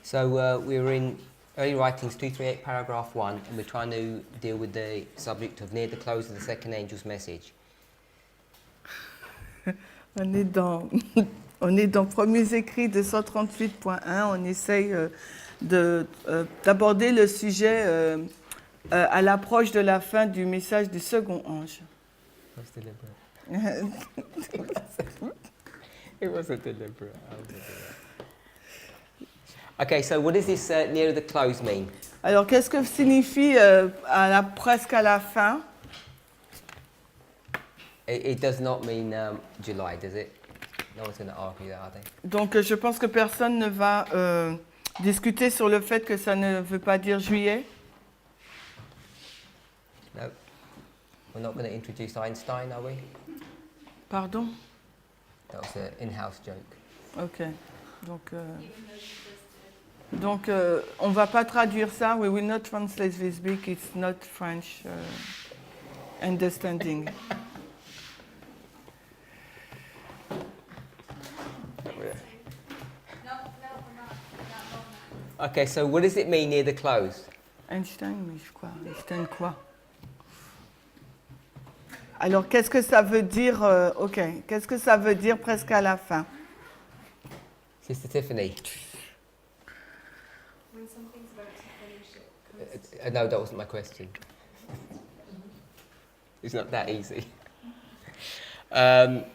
So we were in Early Writings 238, paragraph 1, and we're trying to deal with the subject of near the close of the second angel's message. On est dans, on est dans Premiers écrits 238.1. On essaye d'aborder le sujet à l'approche de la fin du message du second ange. It wasn't deliberate. Okay, so what does this near the close mean? Alors, qu'est-ce que signifie presque à la fin? It does not mean July, does it? No one's going to argue that, are they? Donc, je pense que personne ne va discuter sur le fait que ça ne veut pas dire juillet. No. We're not going to introduce Einstein, are we? Pardon? That was an in-house joke. Ok. Donc, on ne va pas traduire ça. We will not translate this book. It's not French understanding. Okay, so what does it mean near the close? Einstein, mais je crois. Einstein quoi? Alors, qu'est-ce que ça veut dire qu'est-ce que ça veut dire presque à la fin? Sister Tiffany. When something's about to finish, it comes No, that wasn't my question. It's not that easy.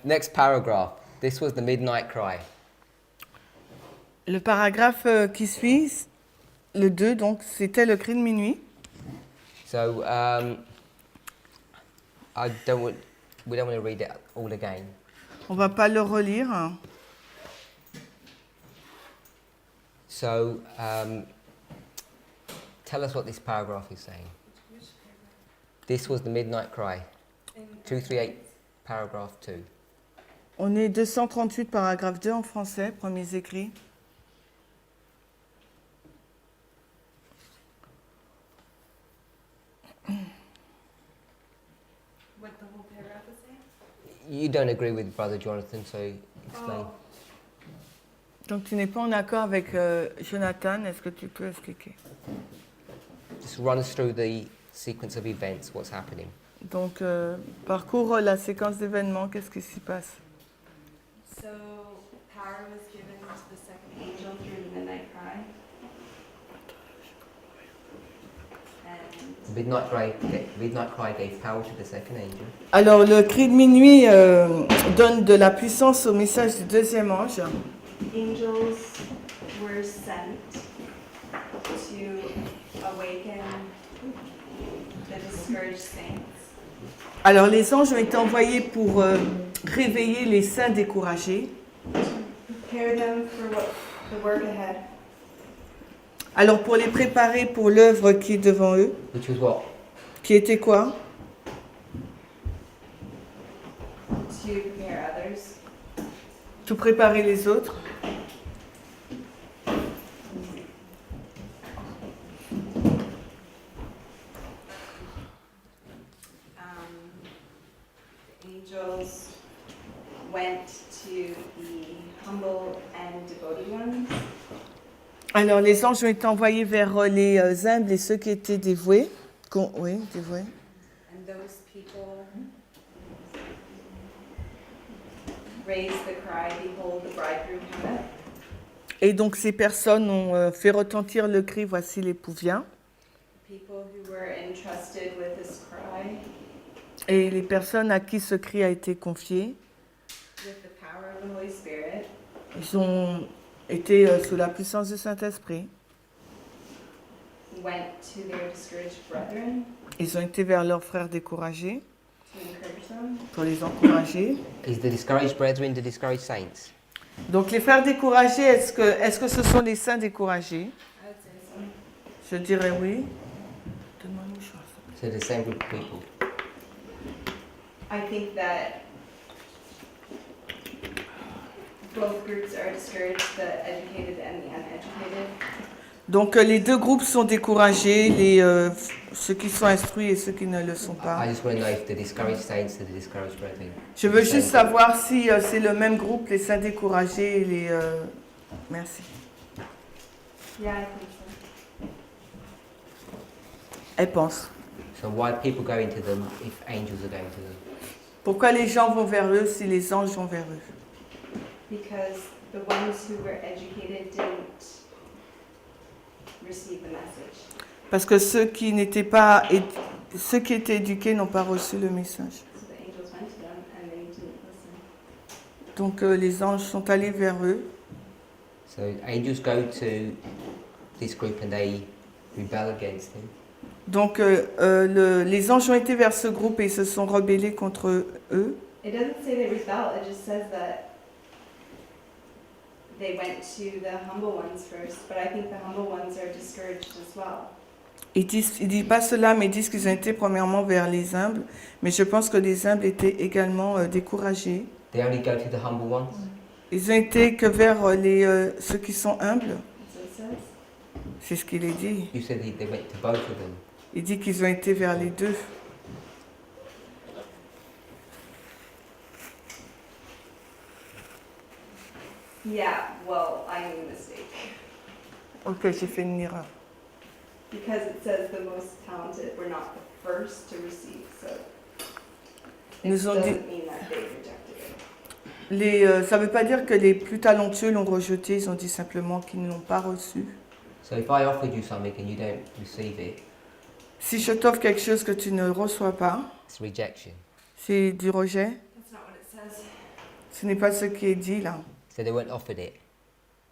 Next paragraph. This was the midnight cry. Le paragraphe qui suit, le 2, donc, c'était le cri de minuit. So we don't want to read it all again. On ne va pas le relire. So tell us what this paragraph is saying. This was the midnight cry. 238, paragraph 2. On est 238, paragraphe 2 en français, premiers écrits. what the whole paragraph is saying. You don't agree with Brother Jonathan, so explain. Oh, Donc tu n'es pas en accord avec Jonathan, est-ce que tu peux expliquer? Just run us through the sequence of events, what's happening. Donc parcours la séquence d'événements, qu'est-ce qui s'y passe? so power was given to the second angel through the midnight cry. And Midnight cry gave power to the second angel. Alors le cri de minuit donne de la puissance au message du deuxième ange. angels were sent to awaken the discouraged saints. Alors les anges ont été envoyés pour réveiller les saints découragés. Prepare them for the work ahead. Alors pour les préparer pour l'œuvre qui est devant eux, Which was what? qui était quoi? To prepare others. Tout préparer les autres. The angels went to the humble and devoted ones. Alors les anges ont été envoyés vers les humbles et ceux qui étaient dévoués. Oui, dévoués. And those people raised the cry, behold, the bridegroom cometh. Et donc ces personnes ont fait retentir le cri, voici l'époux vient. People who were entrusted with this cry, Et les personnes à qui ce cri a été confié, with the power of the Holy Spirit, ils ont été sous la puissance du Saint-Esprit. went to their discouraged brethren Ils ont été vers leurs frères découragés to encourage them. pour les encourager. Is the discouraged brethren the discouraged saints? Donc les frères découragés, est-ce que ce sont les saints découragés? I would say so. Je dirais oui. Donne-moi une mouchoir. So the same group of people. I think that both groups are discouraged, the educated and the uneducated. Donc les deux groupes sont découragés, ceux qui sont instruits et ceux qui ne le sont pas. I just want to know if the discouraged saints are the discouraged brethren. Je veux juste savoir si c'est le même groupe, les saints découragés et les... Merci. Yeah, I think so. Elle pense. So why do people go into them if angels are going to them? Pourquoi les gens vont vers eux si les anges vont vers eux? Because the ones who were educated didn't receive the message. Parce que ceux qui étaient éduqués n'ont pas reçu le message. So the angels went to them and they didn't listen. Donc les anges sont allés vers eux. So angels go to this group and they rebel against him. Donc les anges ont été vers ce groupe et ils se sont rebellés contre eux. It doesn't say they rebelled, it just says that they went to the humble ones first, but I think the humble ones are discouraged as well. Ils disent pas cela, mais ils disent qu'ils ont été premièrement vers les humbles. Mais je pense que les humbles étaient également découragés. They only go to the humble ones. Ils ont été que vers ceux qui sont humbles. So it says. C'est ce qu'il est dit. You said they went to both of them. Il dit qu'ils ont été vers les deux. Yeah, well, I made a mistake. Ok, j'ai fait une erreur. Because it says the most talented were not the first to receive, so it Nous ont dit- doesn't mean that they rejected it. Ça ne veut pas dire que les plus talentueux l'ont rejeté, ils ont dit simplement qu'ils ne l'ont pas reçu. So if I offered you something and you don't receive it, Si je t'offre quelque chose que tu ne reçois pas, it's rejection. c'est du rejet. That's not what it says. Ce n'est pas ce qui est dit là. So they weren't offered it.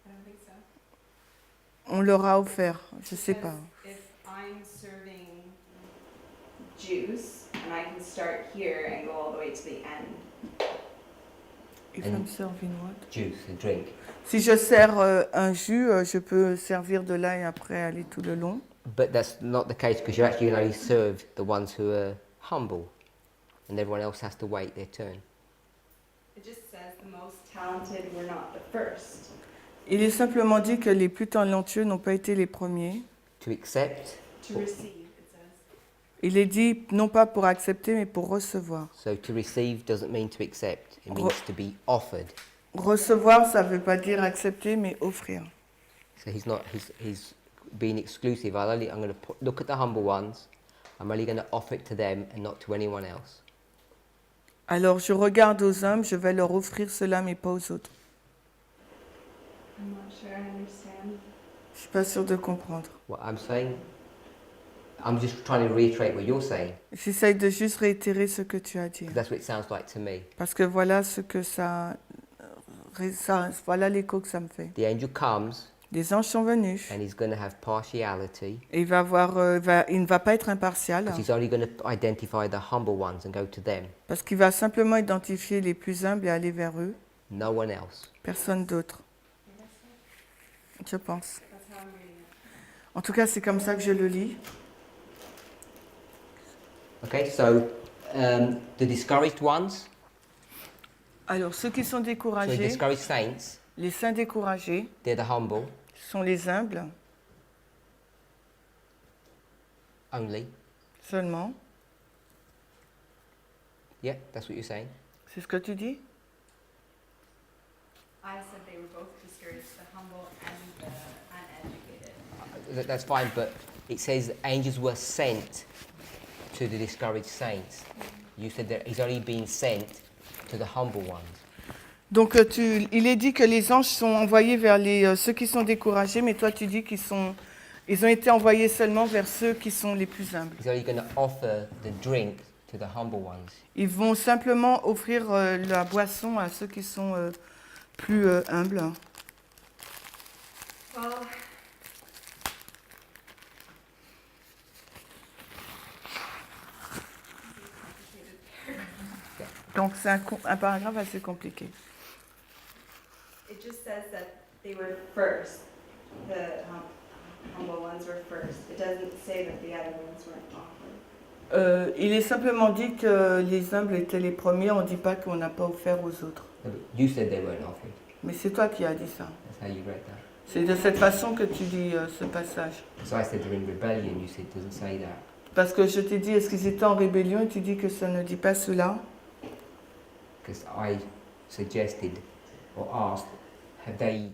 I don't think so. On leur a offert, je ne sais pas. If I'm serving juice and I can start here and go all the way to the end. If And- I'm serving what? Juice, a drink. Si je sers un jus, je peux servir de là et après aller tout le long. But that's not the case because you actually only serve the ones who are humble, and everyone else has to wait their turn. It just says the most talented were not the first. Il est simplement dit que les plus talentueux n'ont pas été les premiers. To accept, To receive, it says. Il est dit non pas pour accepter, mais pour recevoir. so to receive doesn't mean to accept. It Re- means to be offered. Recevoir, ça ne veut pas dire accepter, mais offrir. So he's being exclusive. I'm going to look at the humble ones. I'm only going to offer it to them and not to anyone else. Alors je regarde aux hommes, je vais leur offrir cela, mais pas aux autres. I'm not sure I understand. Je suis pas sûre de comprendre. What I'm saying, I'm just trying to reiterate what you're saying. J'essaye de juste réitérer ce que tu as dit. 'Cause that's what it sounds like to me. Parce que voilà ce que voilà l'écho que ça me fait. The angel comes Les anges sont venus. and he's going to have partiality Et il ne va pas être impartial. because he's only going to identify the humble ones and go to them, Parce qu'il va simplement identifier les plus humbles et aller vers eux. no one else. Personne d'autre, je pense. That's how I'm reading it. En tout cas, c'est comme ça que je le lis. Okay, so the discouraged ones, Alors, ceux qui sont so the découragés, discouraged saints, les saints découragés, they're the humble sont les humbles only. seulement. Yeah, that's what you're saying. C'est ce que tu dis? I said they were both discouraged, the humble and the uneducated. That's fine, but it says angels were sent to the discouraged saints. You said that he's only been sent to the humble ones. Donc, il est dit que les anges sont envoyés vers ceux qui sont découragés, mais toi, tu dis ils ont été envoyés seulement vers ceux qui sont les plus humbles. He's only going to offer the drink to the humble ones. Ils vont simplement offrir la boisson à ceux qui sont plus humbles. Well, Donc, c'est un paragraphe assez compliqué. it just says that they were first. The humble ones were first. It doesn't say that the other ones weren't offered. Il est simplement dit que les humbles étaient les premiers, on ne dit pas qu'on n'a pas offert aux autres. No, but you said they weren't offered. Mais c'est toi qui as dit ça. That's how you read that. C'est de cette façon que tu lis ce passage. So I said they're in rebellion. You said it doesn't say that. Parce que je t'ai dit, est-ce qu'ils étaient en rébellion et tu dis que ça ne dit pas cela. Because I suggested or asked, have they,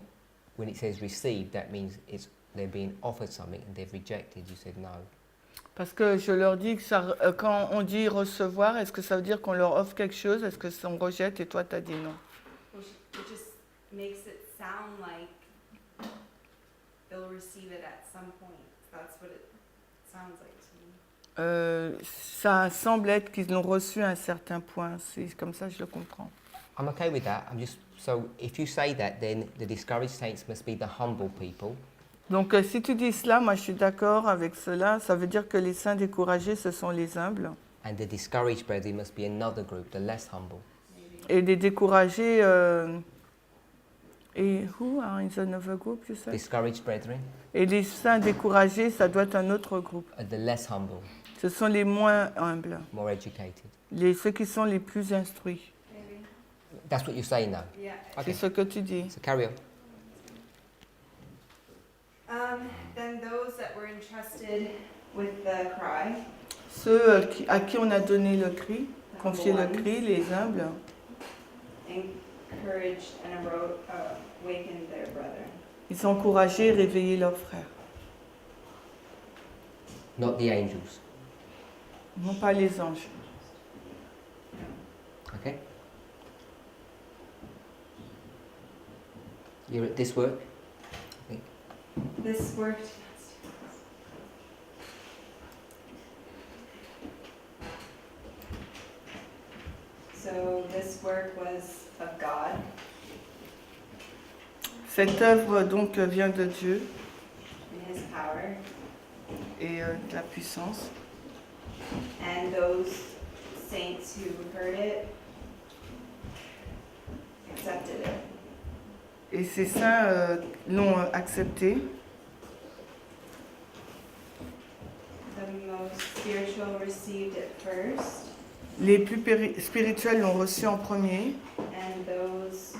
when it says received, that means it's they're being offered something and they've rejected. You said no. Parce que je leur dis que ça, quand on dit recevoir, est-ce que ça veut dire qu'on leur offre quelque chose? Est-ce que on rejette et toi, tu as dit non? Which it just makes it sound like they'll receive it at some point. That's what it sounds like to me. Ça semble être qu'ils l'ont reçu à un certain point. C'est comme ça que je le comprends. I'm okay with that. I'm just so if you say that, then the discouraged saints must be the humble people, Donc, si tu dis cela, moi je suis d'accord avec cela. Ça veut dire que les saints découragés, ce sont les humbles. and the discouraged brethren must be another group, the less humble. Et les découragés. Et who are in the another group, you said? Discouraged brethren Et les saints découragés, ça doit être un autre groupe. are the less humble, Ce sont les moins humbles, more educated. ceux qui sont les plus instruits. Maybe. That's what you're saying now. Yeah. Okay. C'est ce que tu dis. So carry on. Then those that were entrusted with the cry, Ceux à qui on a donné le cri, the confié humble le ones, cri, les humbles, encouraged and awakened their brethren. ils ont encouragé et réveillé leurs frères. Not the angels. Non pas les anges. Okay. You're at this work. This worked. So this work was of God, Cette œuvre donc vient de Dieu in His power, et de la puissance. and those saints who heard it accepted it. Et ces saints l'ont accepté. The most spiritual received it first, Les plus spirituels l'ont reçu en premier. and those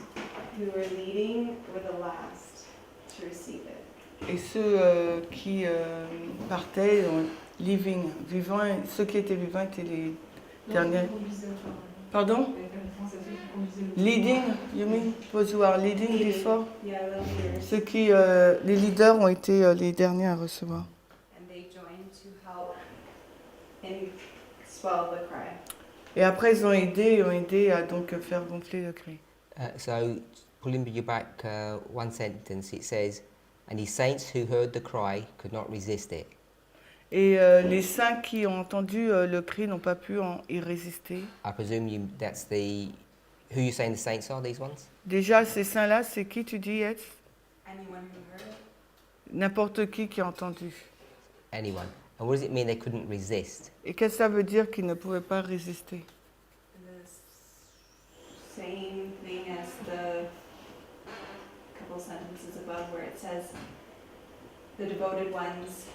who were leading were the last to receive it. Et ceux qui partaient, living, vivants, ceux qui étaient vivants étaient les derniers. Pardon? Leading, you mean? Those who are leading before? Yeah, the leaders. Ceux qui, les leaders ont été les derniers à recevoir. And they joined to help and swell the cry. Et après, ils ont aidé à donc faire gonfler le cri. So pulling you back one sentence, it says, "And his saints who heard the cry could not resist it." Et les saints qui ont entendu le cri n'ont pas pu y résister. I presume that's who you're saying the saints are, these ones? Déjà, ces saints-là, c'est qui tu dis être? Anyone who heard it? N'importe qui a entendu. Anyone. And what does it mean they couldn't resist? Et qu'est-ce que ça veut dire qu'ils ne pouvaient pas résister? The same thing as the couple sentences above where it says the devoted ones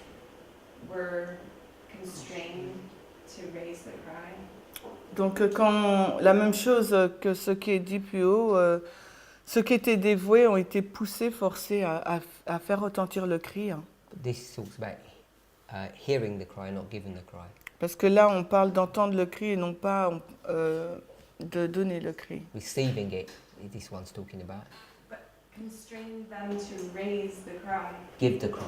were constrained to raise the cry. Donc, la même chose que ce qui est dit plus haut, ceux qui étaient dévoués ont été poussés, forcés à faire retentir le cri. Hein. This talks about hearing the cry, not giving the cry. Parce que là, on parle d'entendre le cri et non pas de donner le cri. Receiving it, this one's talking about. But constrained them to raise the cry. Give the cry.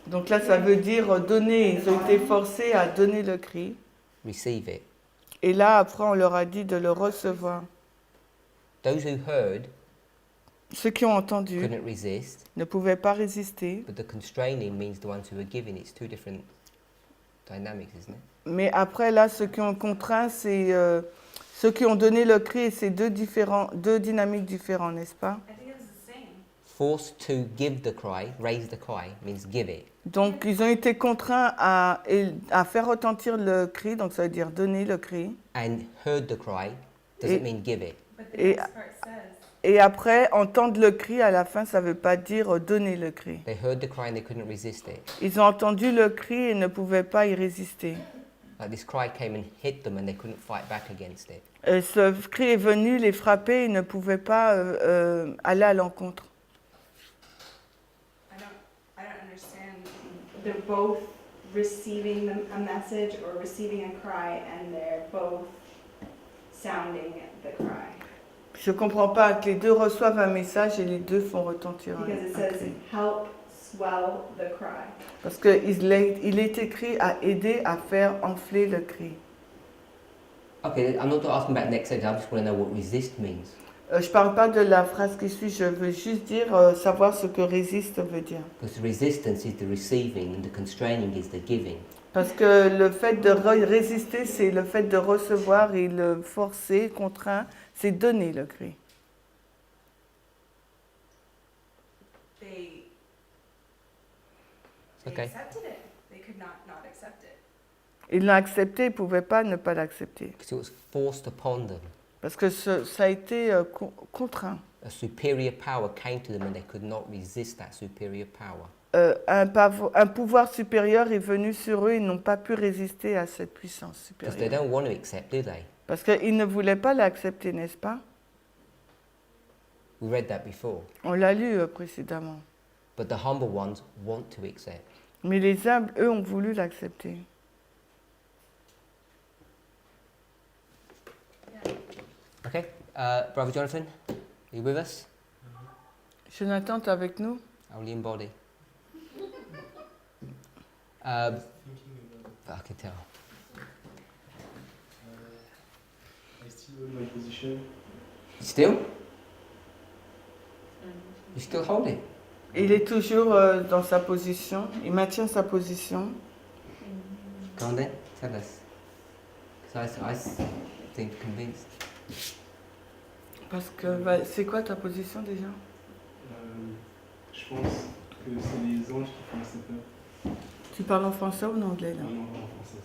Donc là, ça veut dire donner. Ils ont été forcés à donner le cri. Receive it. Et là, après, on leur a dit de le recevoir. Those who heard Ceux qui ont entendu couldn't resist, ne pouvaient pas résister. but the constraining means the ones who were giving. It's two different dynamics, isn't it? Mais après, là, ceux qui ont contraint, c'est ceux qui ont donné le cri, et c'est deux dynamiques différentes, n'est-ce pas? I think it's the same. Forced to give the cry, raise the cry, means give it. Donc, ils ont été contraints à faire retentir le cri, donc ça veut dire donner le cri. And heard the cry doesn't mean give it. But the Et- next part says Et après, entendre le cri, à la fin, ça ne veut pas dire donner le cri. They heard the cry and they couldn't resist it. Ils ont entendu le cri et ne pouvaient pas y résister. Like this cry came and hit them and they couldn't fight back against it. Et ce cri est venu les frapper, ils ne pouvaient pas aller à l'encontre. I don't understand. They're both receiving a message or receiving a cry, and they're both sounding the cry. Je ne comprends pas que les deux reçoivent un message et les deux font retentir un Because it un says, cri. help swell the cry. Parce qu'il est écrit à aider à faire enfler le cri. Okay, I'm not asking about next sentence, I just want to know what resist means. Je ne parle pas de la phrase qui suit, je veux juste dire, savoir ce que résiste veut dire. Because the resistance is the receiving and the constraining is the giving. Parce que le fait de résister, c'est le fait de recevoir, et le forcer, contraint, c'est donner le cri. They Okay. accepted it. They could not accept it. Ils l'ont accepté, ils ne pouvaient pas ne pas l'accepter. Because it was forced upon them. Parce que ça a été contraint. A superior power came to them and they could not resist that superior power. Un pouvoir supérieur est venu sur eux, ils n'ont pas pu résister à cette puissance Because they supérieure. don't want to accept, do they? Parce qu'ils ne voulaient pas l'accepter, n'est-ce pas? We read that before. On l'a lu précédemment. But the humble ones want to accept. Mais les humbles, eux, ont voulu l'accepter. Okay? Brother Jonathan, are you with us? Jonathan, t'es avec nous? Our lean body. I can tell. I still hold my position. Still? You still hold it? Il est toujours dans sa position, il maintient sa position. Go on then, tell us. Because I seem convinced. Parce que, c'est quoi ta position déjà? Je pense que c'est les anges qui font assez peur. Tu parles en français ou en anglais là? Non, non, en français,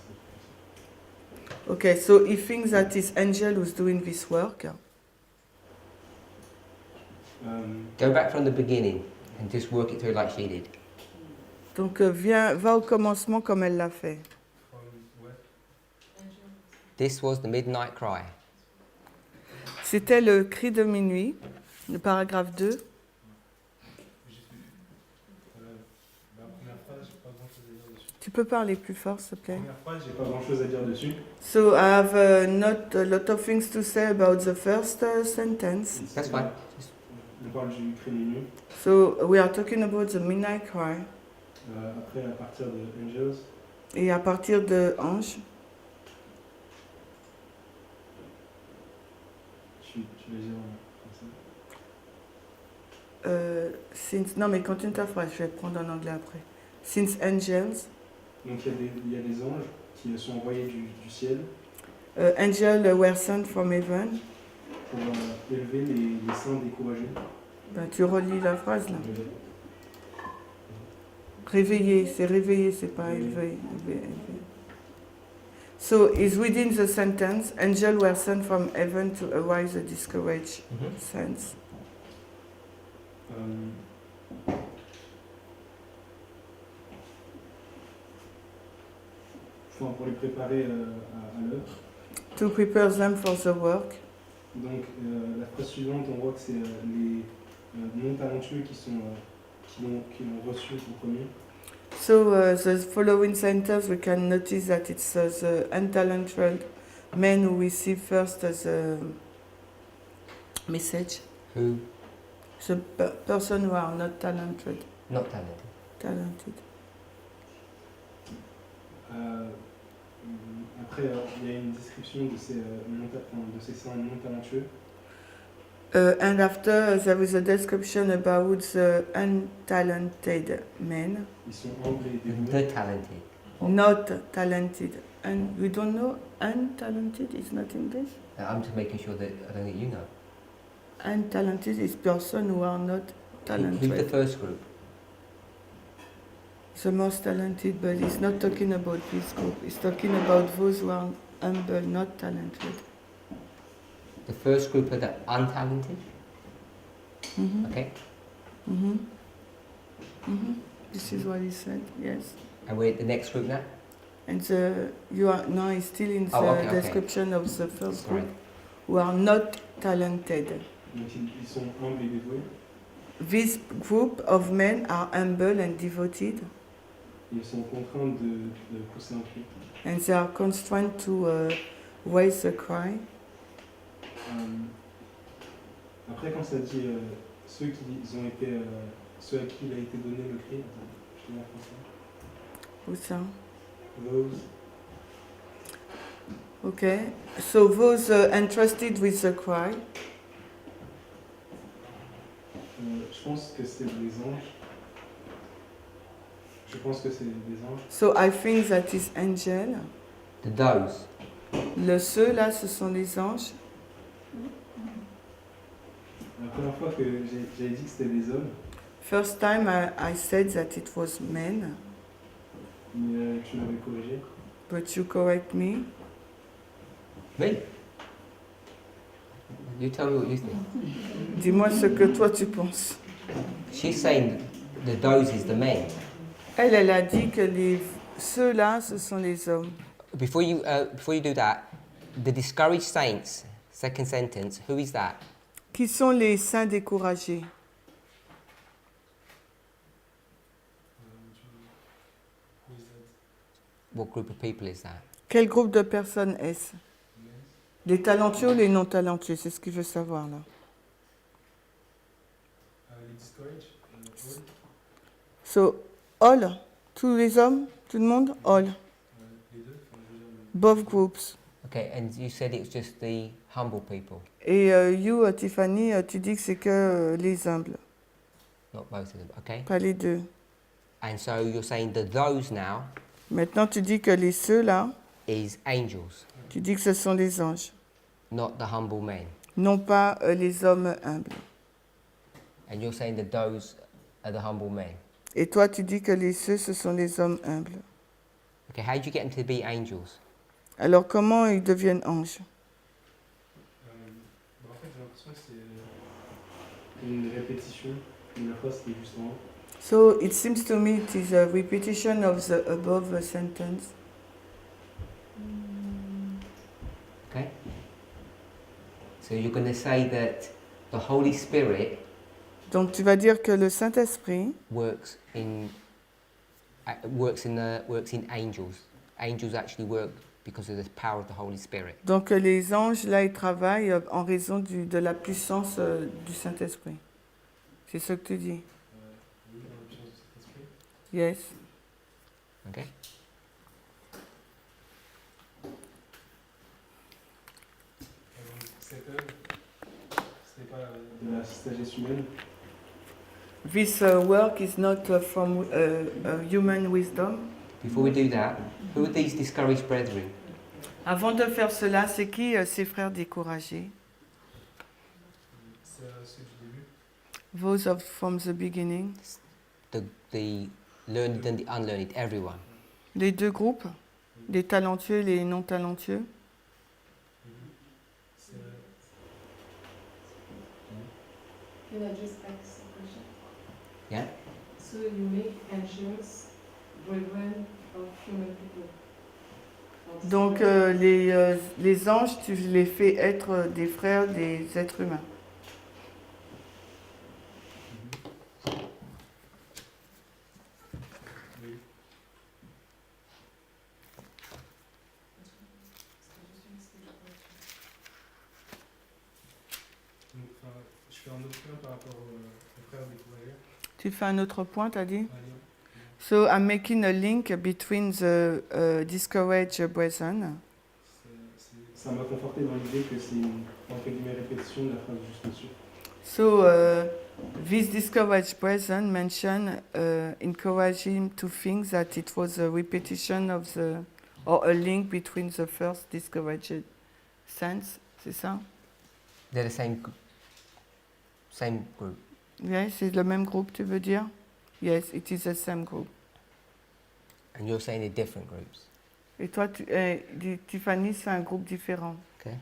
c'est Okay, so he thinks that it's angel who's doing this work. Go back from the beginning and just work it through like she did. Donc va au commencement comme elle l'a fait. This was the midnight cry. C'était le cri de minuit, le paragraphe 2. La première phrase, j'ai pas grand chose à dire dessus. Tu peux parler plus fort, s'il te plaît? Première phrase, j'ai pas grand chose à dire dessus. So I have not a lot of things to say about the first sentence. That's fine. Just On parle du cri de minuit. So we are talking about the midnight cry. Après, à partir de Angels, Et à partir de Ange, tu vas dire en français. non mais continue ta phrase, je vais prendre en anglais après. Since angels, Donc il y a des anges qui sont envoyés du ciel angels were sent from heaven. pour élever les saints découragés. Tu relis la phrase là. Réveiller, c'est pas élever. So is within the sentence, angels were sent from heaven to arise the discouraged saints. Pour les préparer à l'œuvre. To prepare them for the work. Donc la phrase suivante, on voit que c'est les non-talentueux qui l'ont reçu en premier. So the following sentence, we can notice that it's the untalented men who receive first the message. who? The person who are not talented. Not talented. Talented. Après, il y a une description de ces saints non talentueux. And after, there is a description about the untalented men. Ils sont humbles et dévoués. The talented. Not talented. And we don't know untalented is not English. I'm just making sure that I don't think you know. Untalented is person who are not Who's the talented. first group? The most talented, but he's not talking about this group. He's talking about those who are humble, not talented. The first group are the untalented. Mm-hmm. Okay. Mm-hmm. Mm-hmm. This is what he said. Yes. And we're at the next group now. And you are now is still in the Okay. description of the first Sorry. group who are not talented. Donc ils sont humbles et dévoués. This group of men are humble and devoted, Ils sont contraints de pousser un cri. and they are constrained to raise a cry. Après, quand ça dit ceux qui ont été ceux à qui il a été donné le cri. Attends, je l'ai en français. Où ça? Those. Okay. So those entrusted with the cry. Je pense que c'est des anges. Je pense que c'est des anges. So I think that is angel. The those. Le ceux là, ce sont les anges. La première fois que j'avais dit que c'était des hommes, First time I said that it was men, mais tu m'avais corrigé. but you correct me. Me? You tell me what you think. Dis-moi ce que toi tu penses. She's saying the those is the men. Elle a dit que ceux-là, ce sont les hommes. Before you do that, the discouraged saints, second sentence, who is that? Qui sont les saints découragés? What group of people is that? Quel groupe de personnes est-ce? Les talentueux ou les non talentueux? C'est ce qu'il veut savoir là. Les discouraged. So, all, tous les hommes, tout le monde, all, Les deux. both groups. Okay, and you said it's just the humble people, Et you, Tiffany, tu dis que c'est que les humbles, not both of them, okay? pas les deux. And so you're saying that those now Maintenant, tu dis que les ceux-là, is angels, tu dis que ce sont les anges, not the humble men. non pas les hommes humbles. And you're saying that those are the humble men. Et toi, tu dis que les ceux, ce sont les hommes humbles. Okay, how did you get them to be angels? Alors, comment ils deviennent anges? En fait, j'ai l'impression que c'est une répétition. La phrase, c'était juste en haut. So, it seems to me it is a repetition of the above sentence. Okay? So you're going to say that the Holy Spirit Donc, tu vas dire que le Saint-Esprit works in angels. Angels actually work because of the power of the Holy Spirit. Donc les anges, là, ils travaillent en raison de la puissance du Saint-Esprit. C'est ce que tu dis. Oui, dans la puissance de cet esprit. Yes. Okay? Cette œuvre, ce n'est pas de la sagesse humaine. This work is not from human wisdom. Before we do that, who are these discouraged brethren? Avant de faire cela, c'est qui ces frères découragés? C'est ceux du début. Those of from the beginning. The learned and the unlearned, everyone. Les deux groupes, les talentueux et les non talentueux. Can I just ask a question? Yeah? So you make angels brethren of human people? Donc les anges, tu les fais être des frères des êtres humains. Oui. Enfin, je fais un autre point par rapport aux frères découragés. Tu fais un autre point, t'as dit? Allez. So I'm making a link between the discouraged brethren. Ça m'a conforté dans l'idée que c'est une entre guillemets répétition de la phrase juste au-dessus. So these discouraged brethren mention encouraging to think that it was a repetition of the or a link between the first discouraged sense. C'est ça? They're the same group. Yes, c'est le même groupe, tu veux dire? Yes, it is the same group. And you're saying they're different groups. Et toi, Tiffany, c'est un groupe différent. Okay?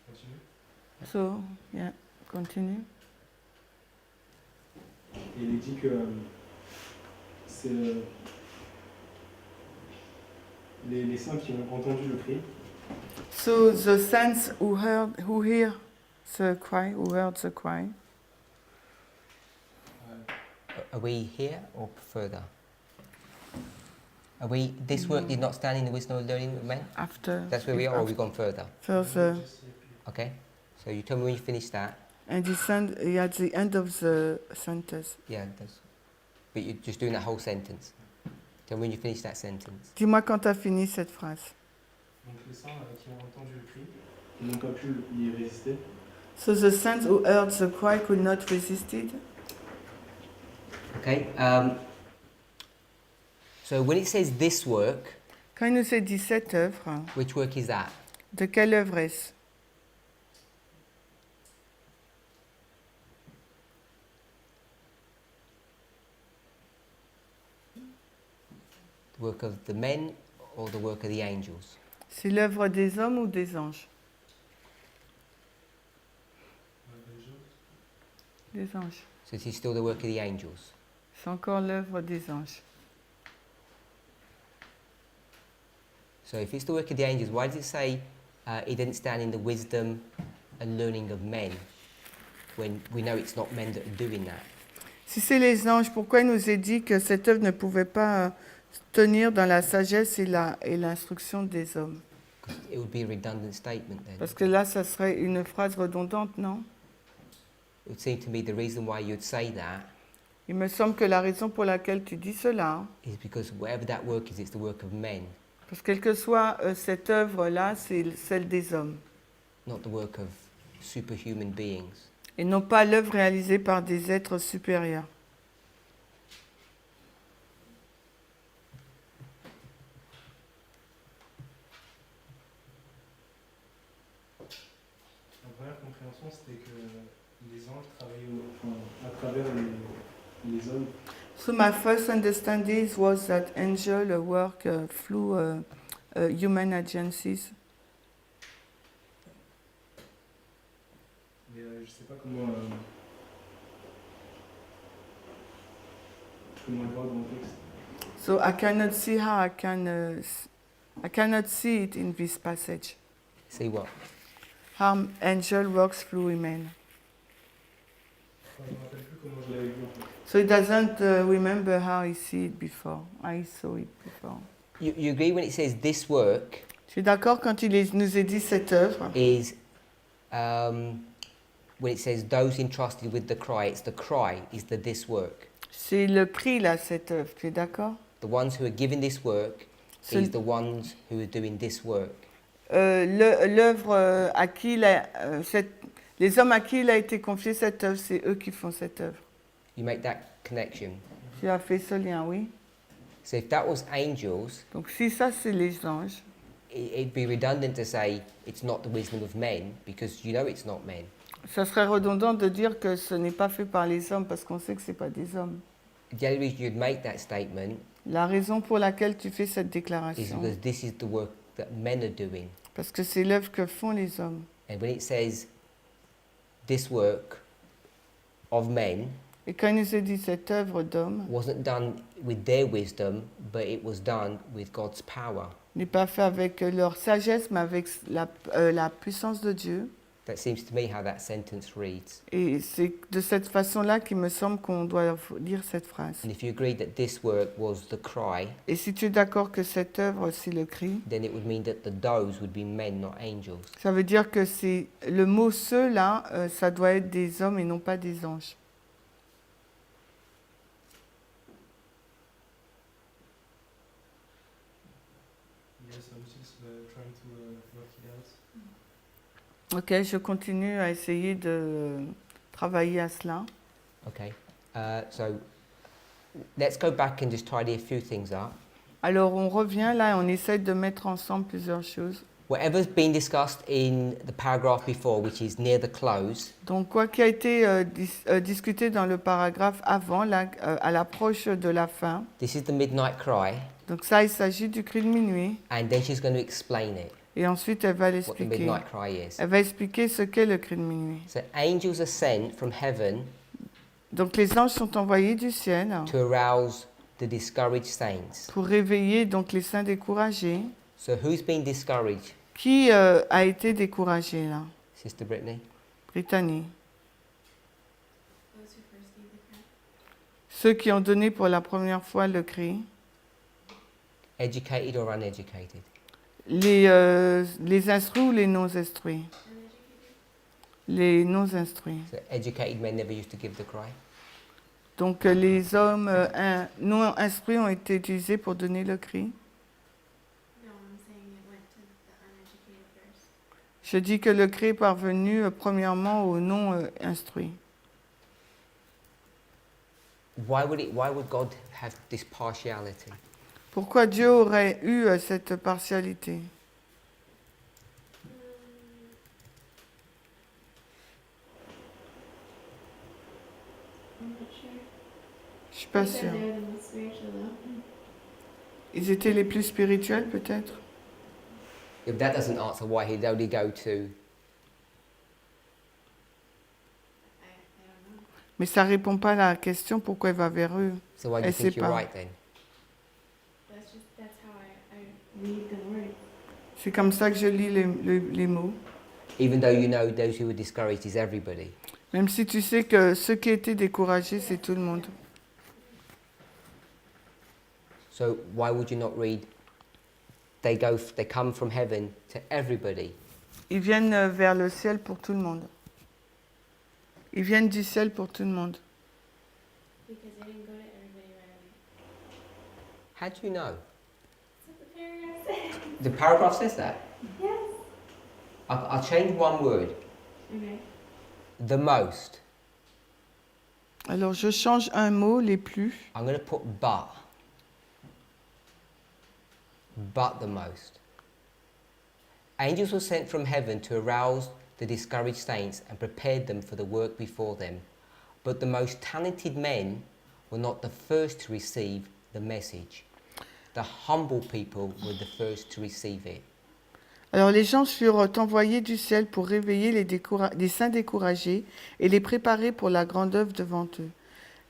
Continue. So, yeah, continue. Et il est dit que c'est les saints qui ont entendu le cri. So the saints who heard the cry. Are we here or further? Are we? This work did not stand in the wisdom of learning of men. After. That's where we are, or have we gone further? Further. Okay. So you tell me when you finish that. And at the end of the sentence. Yeah. But you're just doing that whole sentence. Tell me when you finish that sentence. Dis-moi quand tu as fini cette phrase. Donc les saints qui ont entendu le cri, qui n'ont pas pu y résister, So the saints who heard the cry could not resist it. Okay. So when it says this work, Quand il nous est dit cette œuvre, which work is that? de quelle œuvre est-ce? The work of the men or the work of the angels? C'est l'œuvre des hommes ou des anges? Des anges. So this is still the work of the angels. C'est encore l'œuvre des anges. So if it's the work of the angels, why does it say it didn't stand in the wisdom and learning of men when we know it's not men that are doing that? Si c'est les anges, pourquoi il nous est dit que cette œuvre ne pouvait pas tenir dans la sagesse et l'instruction des hommes? 'Cause it would be a redundant statement then. Parce que là, ça serait une phrase redondante, non? It would seem to me the reason why you'd say that Il me semble que la raison pour laquelle tu dis cela, is because whatever that work is, it's the work of men, parce que quelle que soit cette œuvre-là, c'est celle des hommes, not the work of superhuman beings. et non pas l'œuvre réalisée par des êtres supérieurs. la première compréhension c'était que les anges travaillaient à travers les hommes. So my first understanding was that angels work through human agencies. Mais je ne sais pas comment le voir dans le texte. So I cannot see how I cannot see it in this passage. See what? How angel works through human. Enfin, je ne me rappelle plus comment je l'avais vu en fait. So he doesn't remember how he see it before. I saw it before. You agree when it says this work Je suis d'accord quand nous est dit cette œuvre. is when it says those entrusted with the cry, it's the cry is the this work. C'est le cri là, cette œuvre. Tu es d'accord? The ones who are given this work Ce- is the ones who are doing this work. L'œuvre à qui les hommes à qui il a été confié cette œuvre, c'est eux qui font cette œuvre. You make that connection. Tu as fait ce lien, oui. So if that was angels, Donc si ça c'est les anges, it'd be redundant to say it's not the wisdom of men because you know it's not men. ça serait redondant de dire que ce n'est pas fait par les hommes parce qu'on sait que ce n'est pas des hommes. The only reason you'd make that statement La raison pour laquelle tu fais cette is déclaration, because this is the work that men are doing. parce que c'est l'œuvre que font les hommes. And when it says this work of men Et quand il nous est dit cette œuvre d'homme wasn't done with their wisdom, but it was done with God's power, n'est pas fait avec leur sagesse, mais avec la puissance de Dieu. that seems to me how that sentence reads. Et c'est de cette façon-là qu'il me semble qu'on doit lire cette phrase. And if you agree that this work was the cry, Et si tu es d'accord que cette œuvre, c'est le cri, then it would mean that the those would be men, not angels. ça veut dire que c'est le mot ceux-là, ça doit être des hommes et non pas des anges. Yes, I'm just trying to work it out. Ok, je continue à essayer de travailler à cela. Okay, so let's go back and just tidy a few things up. Alors on revient là et on essaie de mettre ensemble plusieurs choses. Whatever's been discussed in the paragraph before, which is near the close, Donc quoi qui a été discuté dans le paragraphe avant, là, à l'approche de la fin, this is the midnight cry, donc ça il s'agit du cri de minuit, and then she's going to explain it, et ensuite elle va what the l'expliquer. midnight cry is. Elle va expliquer ce qu'est le cri de minuit. So angels are sent from heaven Donc les anges sont envoyés du ciel to arouse the discouraged saints. pour réveiller donc les saints découragés. So who's been discouraged? Qui a été découragé là? Sister Brittany? Brittany. Ceux qui ont donné pour la première fois le cri. Educated or uneducated? Les instruits ou les non-instruits? Les non-instruits. So educated men never used to give the cry. Donc les hommes non instruits ont été utilisés pour donner le cri. No, I'm saying it went to the uneducated first. Je dis que le cri est parvenu premièrement aux non instruits. Why would God have this partiality? Pourquoi Dieu aurait eu cette partialité? I'm not sure. Je suis pas You said sûre. they're the most spiritual though. Ils étaient les plus spirituels peut-être? If that doesn't answer why he'd only go to, I don't know. Mais ça répond pas à la question pourquoi il va vers eux. so why do you I think sais you're pas. right then? That's how I read the word. C'est comme ça que je lis les mots. Even though you know those who were discouraged is everybody. Même si tu sais que ceux qui étaient découragés, c'est tout le monde. So why would you not read? They come from heaven to everybody. Ils viennent vers le ciel pour tout le monde. Ils viennent du ciel pour tout le monde. Because they didn't go to everybody right away. How do you know? That's what the paragraph said. The paragraph says that. Yes. I'll change one word. Okay. The most. Alors je change un mot, les plus. I'm going to put but. But the most. Angels were sent from heaven to arouse the discouraged saints and prepared them for the work before them. But the most talented men were not the first to receive the message. The humble people were the first to receive it. Alors les anges furent envoyés du ciel pour réveiller les saints découragés et les préparer pour la grande œuvre devant eux.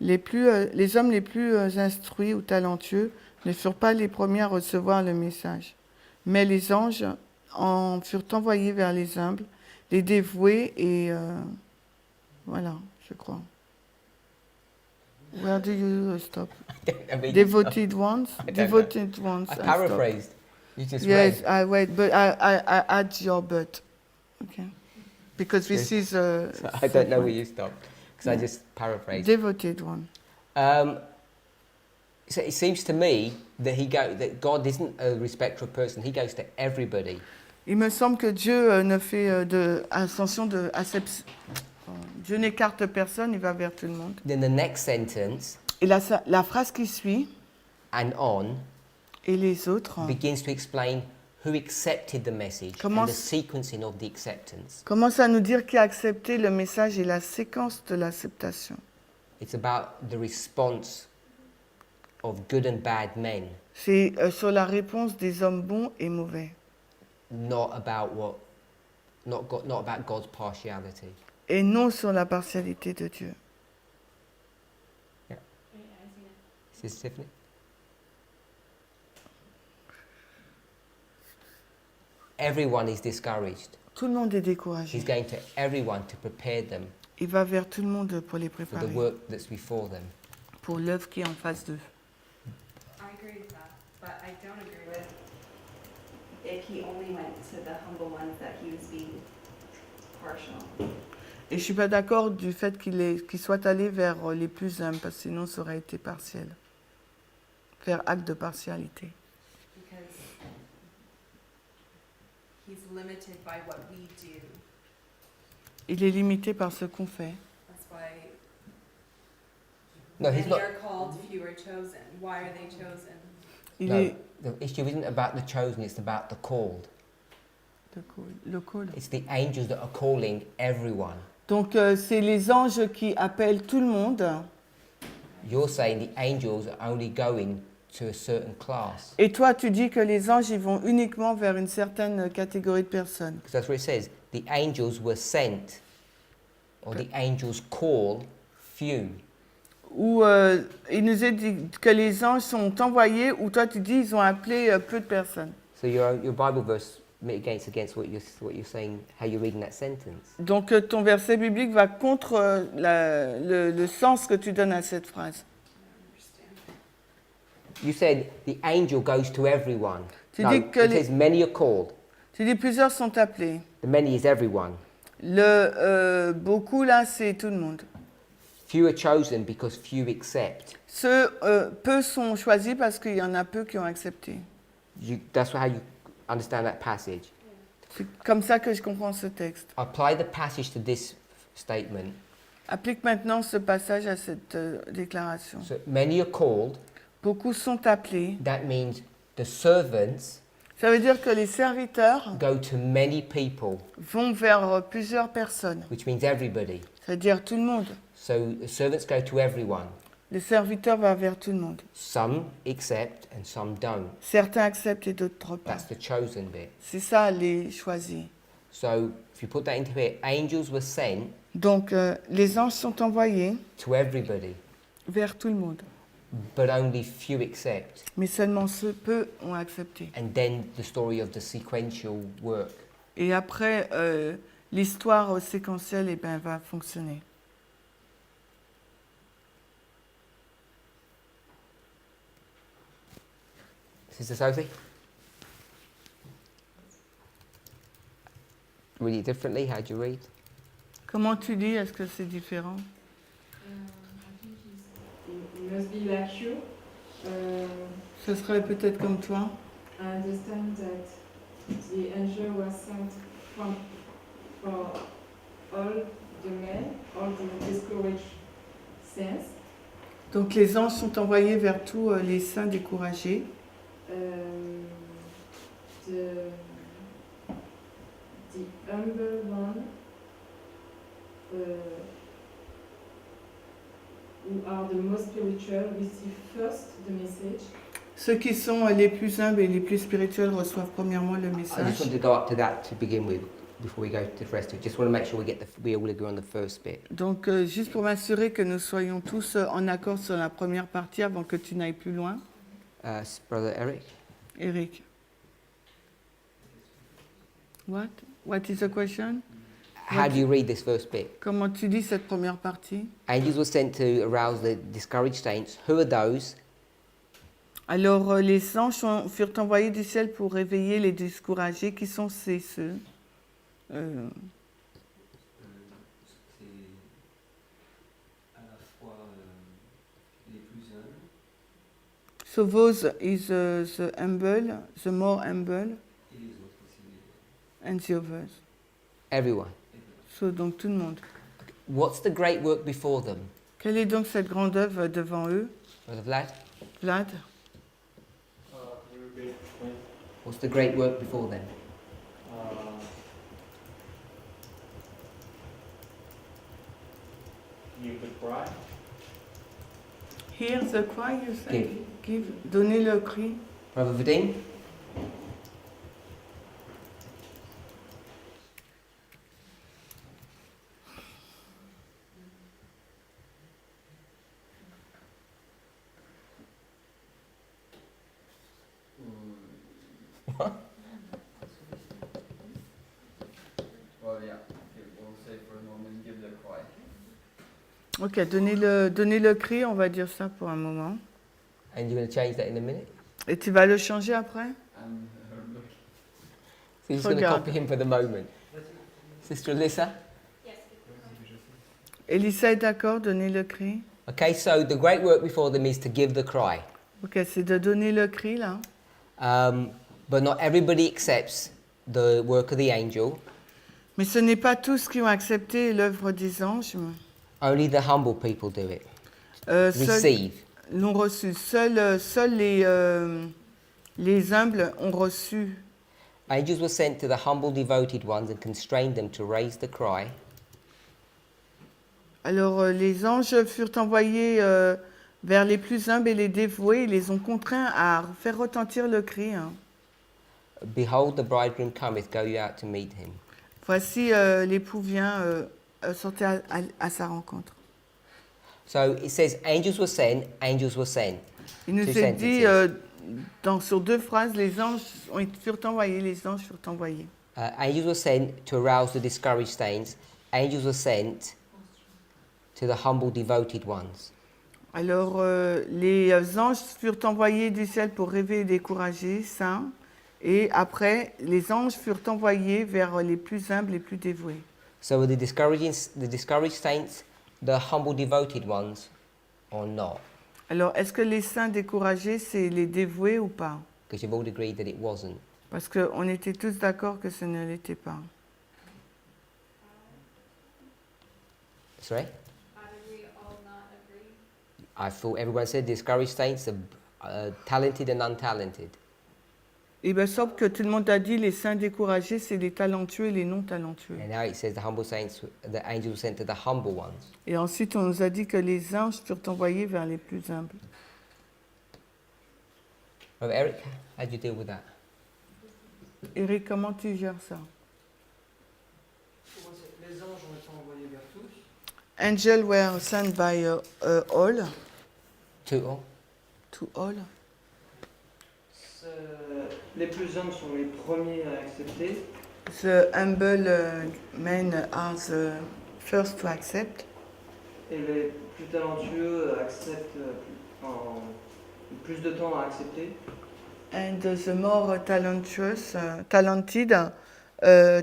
Les hommes les plus instruits ou talentueux ne furent pas les premiers à recevoir le message, mais les anges en furent envoyés vers les humbles, les dévoués et voilà, je crois. Where do you stop? I mean, Devoted ones? I don't know. Devoted ones. I and stop. paraphrased. You just Yes, read. I wait, but I add your but. Okay. Because this is So I don't know where you stopped because I just paraphrased. devoted one. So it seems to me that God isn't a respecter of person. He goes to everybody. Il me semble que Dieu ne fait de ascension de acception. Dieu n'écarte personne, il va vers tout le monde. Then the next sentence Et la phrase qui suit, and on et les autres, begins to explain who accepted the message Comment and the s- sequencing of the acceptance. commence à nous dire qui a accepté le message et la séquence de l'acceptation. It's about the response of good and bad men, C'est sur la réponse des hommes bons et mauvais. not about God's partiality. Et non sur la partialité de Dieu. Wait, I see that. Is this Tiffany? Everyone is discouraged. Tout le monde est découragé. He's going to everyone to prepare them Il va vers tout le monde pour les for the préparer, work that's before them. pour l'œuvre qui est en face d'eux. I agree with that, but I don't agree with if he only went to the humble ones that he was being partial. Et je suis pas d'accord du fait qu'il soit allé vers les plus humbles, parce que sinon ça aurait été partiel. Faire acte de partialité. Because he's limited by what we do. Il est limité par ce qu'on fait. That's why No, he's many not. are called, few are chosen. Why are they chosen? Il No, est the issue isn't about the chosen, it's about the called. le call. It's the angels that are calling everyone. Donc c'est les anges qui appellent tout le monde. You're saying the angels are only going to a certain class. Et toi, tu dis que les anges ils vont uniquement vers une certaine catégorie de personnes. Because that's what it says. The angels were sent, or the angels call few. Ou il nous est dit que les anges sont envoyés, ou toi tu dis ils ont appelé peu de personnes. So your Bible verse mitigates against what you're saying, how you're reading that sentence. Donc ton verset biblique va contre le sens que tu donnes à cette phrase. I don't understand. You said the angel goes to everyone. Tu No, dis it que les- says many are called. Tu dis plusieurs sont appelés. The many is everyone. Beaucoup là, c'est tout le monde. Few are chosen because few accept. Peu sont choisis parce qu'il y en a peu qui ont accepté. That's how you understand that passage. C'est comme ça que je comprends ce texte. Apply the passage to this statement. Applique maintenant ce passage à cette déclaration. So many are called. Beaucoup sont appelés. That means the servants Ça veut dire que les serviteurs go to many people, vont vers plusieurs personnes. which means everybody. Ça veut dire tout le monde. So the servants go to everyone. Les serviteurs vont vers tout le monde. Some accept and some don't. Certains acceptent et d'autres pas. That's the chosen bit. C'est ça, les choisis. So if you put that into it, angels were sent Donc, les anges sont envoyés to everybody, vers tout le monde. but only few accept. Mais seulement peu ont accepté. And then the story of the sequential work. Et après, l'histoire séquentielle va fonctionner. Sister Sophie? Read it differently? How do you read? Comment tu dis? Est-ce que c'est différent? I think it must be like you. Ce serait peut-être comme toi. I understand that the angel was sent for all the men, all the discouraged saints. Donc les anges sont envoyés vers tous les saints découragés. The humble one who are the most spiritual receive first the message. Ceux qui sont les plus humbles et les plus spirituels reçoivent premièrement le I just message. wanted to go up to that to begin with before we go to the rest of it. Just want to make sure we all agree on the first bit. Donc juste pour m'assurer que nous soyons tous en accord sur la première partie avant que tu n'ailles plus loin. Brother Eric? Eric. What is the question? How do you read this first bit? Comment tu dis cette première partie? Angels were sent to arouse the discouraged saints. Who are those? Alors les anges furent envoyés du ciel pour réveiller les découragés. Qui sont ceux? C'est à la fois les plus humbles So those is the humble, the more humble, et les autres aussi. and the others. Everyone. So donc tout le monde. What's the great work before them? Quelle est donc cette grande œuvre devant eux? Brother Vlad? Vlad? What's the great work before them? Give the cry. Hear the cry, you say? Give. Donner le cri. Brother Vadim? Well, yeah. Okay, we'll say for a moment, give the cry. Ok, donner le cri, on va dire ça pour un moment. And you're going to change that in a minute? Et tu vas le changer après? And look. So you're just going to Regarde. copy him for the moment. Sister Alyssa? Elissa est d'accord, donner le cri? Okay, so the great work before them is to give the cry. Ok, c'est de donner le cri là. But not everybody accepts the work of the angel. Mais ce n'est pas tous qui ont accepté l'œuvre des anges. Only the humble people do it. Seuls Receive. l'ont reçu. Seuls les humbles ont reçu. Angels were sent to the humble, devoted ones and constrained them to raise the cry. Alors les anges furent envoyés vers les plus humbles et les dévoués. Ils les ont contraints à faire retentir le cri. Hein. Behold, the bridegroom cometh, go you out to meet him. Voici l'époux vient sortir à sa rencontre. So it says angels were sent, angels were sent. Il nous Two est dit sentences. sur deux phrases, les anges furent envoyés, les anges furent envoyés. Angels were sent to arouse the discouraged saints. Angels were sent to the humble, devoted ones. Alors, les anges furent envoyés du ciel pour réveiller et décourager, saints. Et après, les anges furent envoyés vers les plus humbles, les plus dévoués. So were the discouraged saints the humble, devoted ones, or not? Alors, est-ce que les saints découragés, c'est les dévoués ou pas? Because you've all agreed that it wasn't. Parce qu'on était tous d'accord que ce ne l'était pas. Sorry? How did we all not agree? I thought everyone said discouraged saints are talented and untalented. Il me semble que tout le monde a dit les saints découragés, c'est les talentueux et les non talentueux. And now it says the humble saints, the angels were sent to the humble ones. Et ensuite, on nous a dit que les anges furent envoyés vers les plus humbles. Well, Eric, how do you deal with that? Eric, comment tu gères ça? Les anges ont été envoyés vers tous. Angels were sent by all, To all? to all. Les plus humbles sont les premiers à accepter. The humble men are the first to accept. Et les plus talentueux acceptent en plus de temps à accepter. And the more talented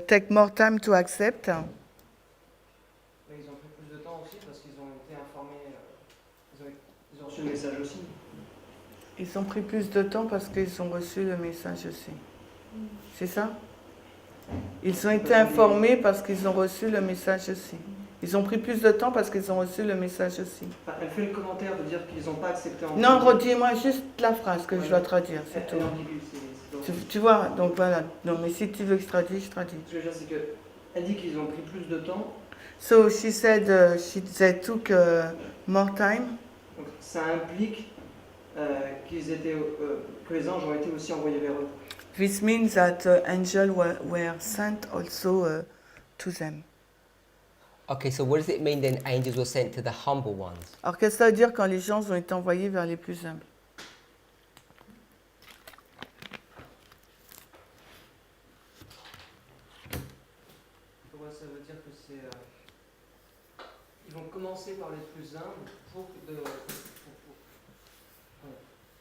take more time to accept. Mais ils ont pris plus de temps aussi parce qu'ils ont été informés, ils ont reçu le message aussi. Ils ont pris plus de temps parce qu'ils ont reçu le message aussi. C'est ça? Ils ont été informés parce qu'ils ont reçu le message aussi. Ils ont pris plus de temps parce qu'ils ont reçu le message aussi. Enfin, elle fait le commentaire de dire qu'ils n'ont pas accepté en Non, premier. redis-moi juste la phrase que je dois traduire, c'est Elle est tout. ambiguë, Tu vois, donc voilà. Non, mais si tu veux que je traduise, je traduis. Ce que je veux dire, c'est qu'elle dit qu'ils ont pris plus de temps. So she said they took more time. Donc ça implique que les anges ont été aussi envoyés vers eux. This means that angels were sent also to them. Okay, so what does it mean then angels were sent to the humble ones? Alors qu'est-ce que ça veut dire quand les gens ont été envoyés vers les plus humbles? Ouais, ça veut dire que ils vont commencer par les plus humbles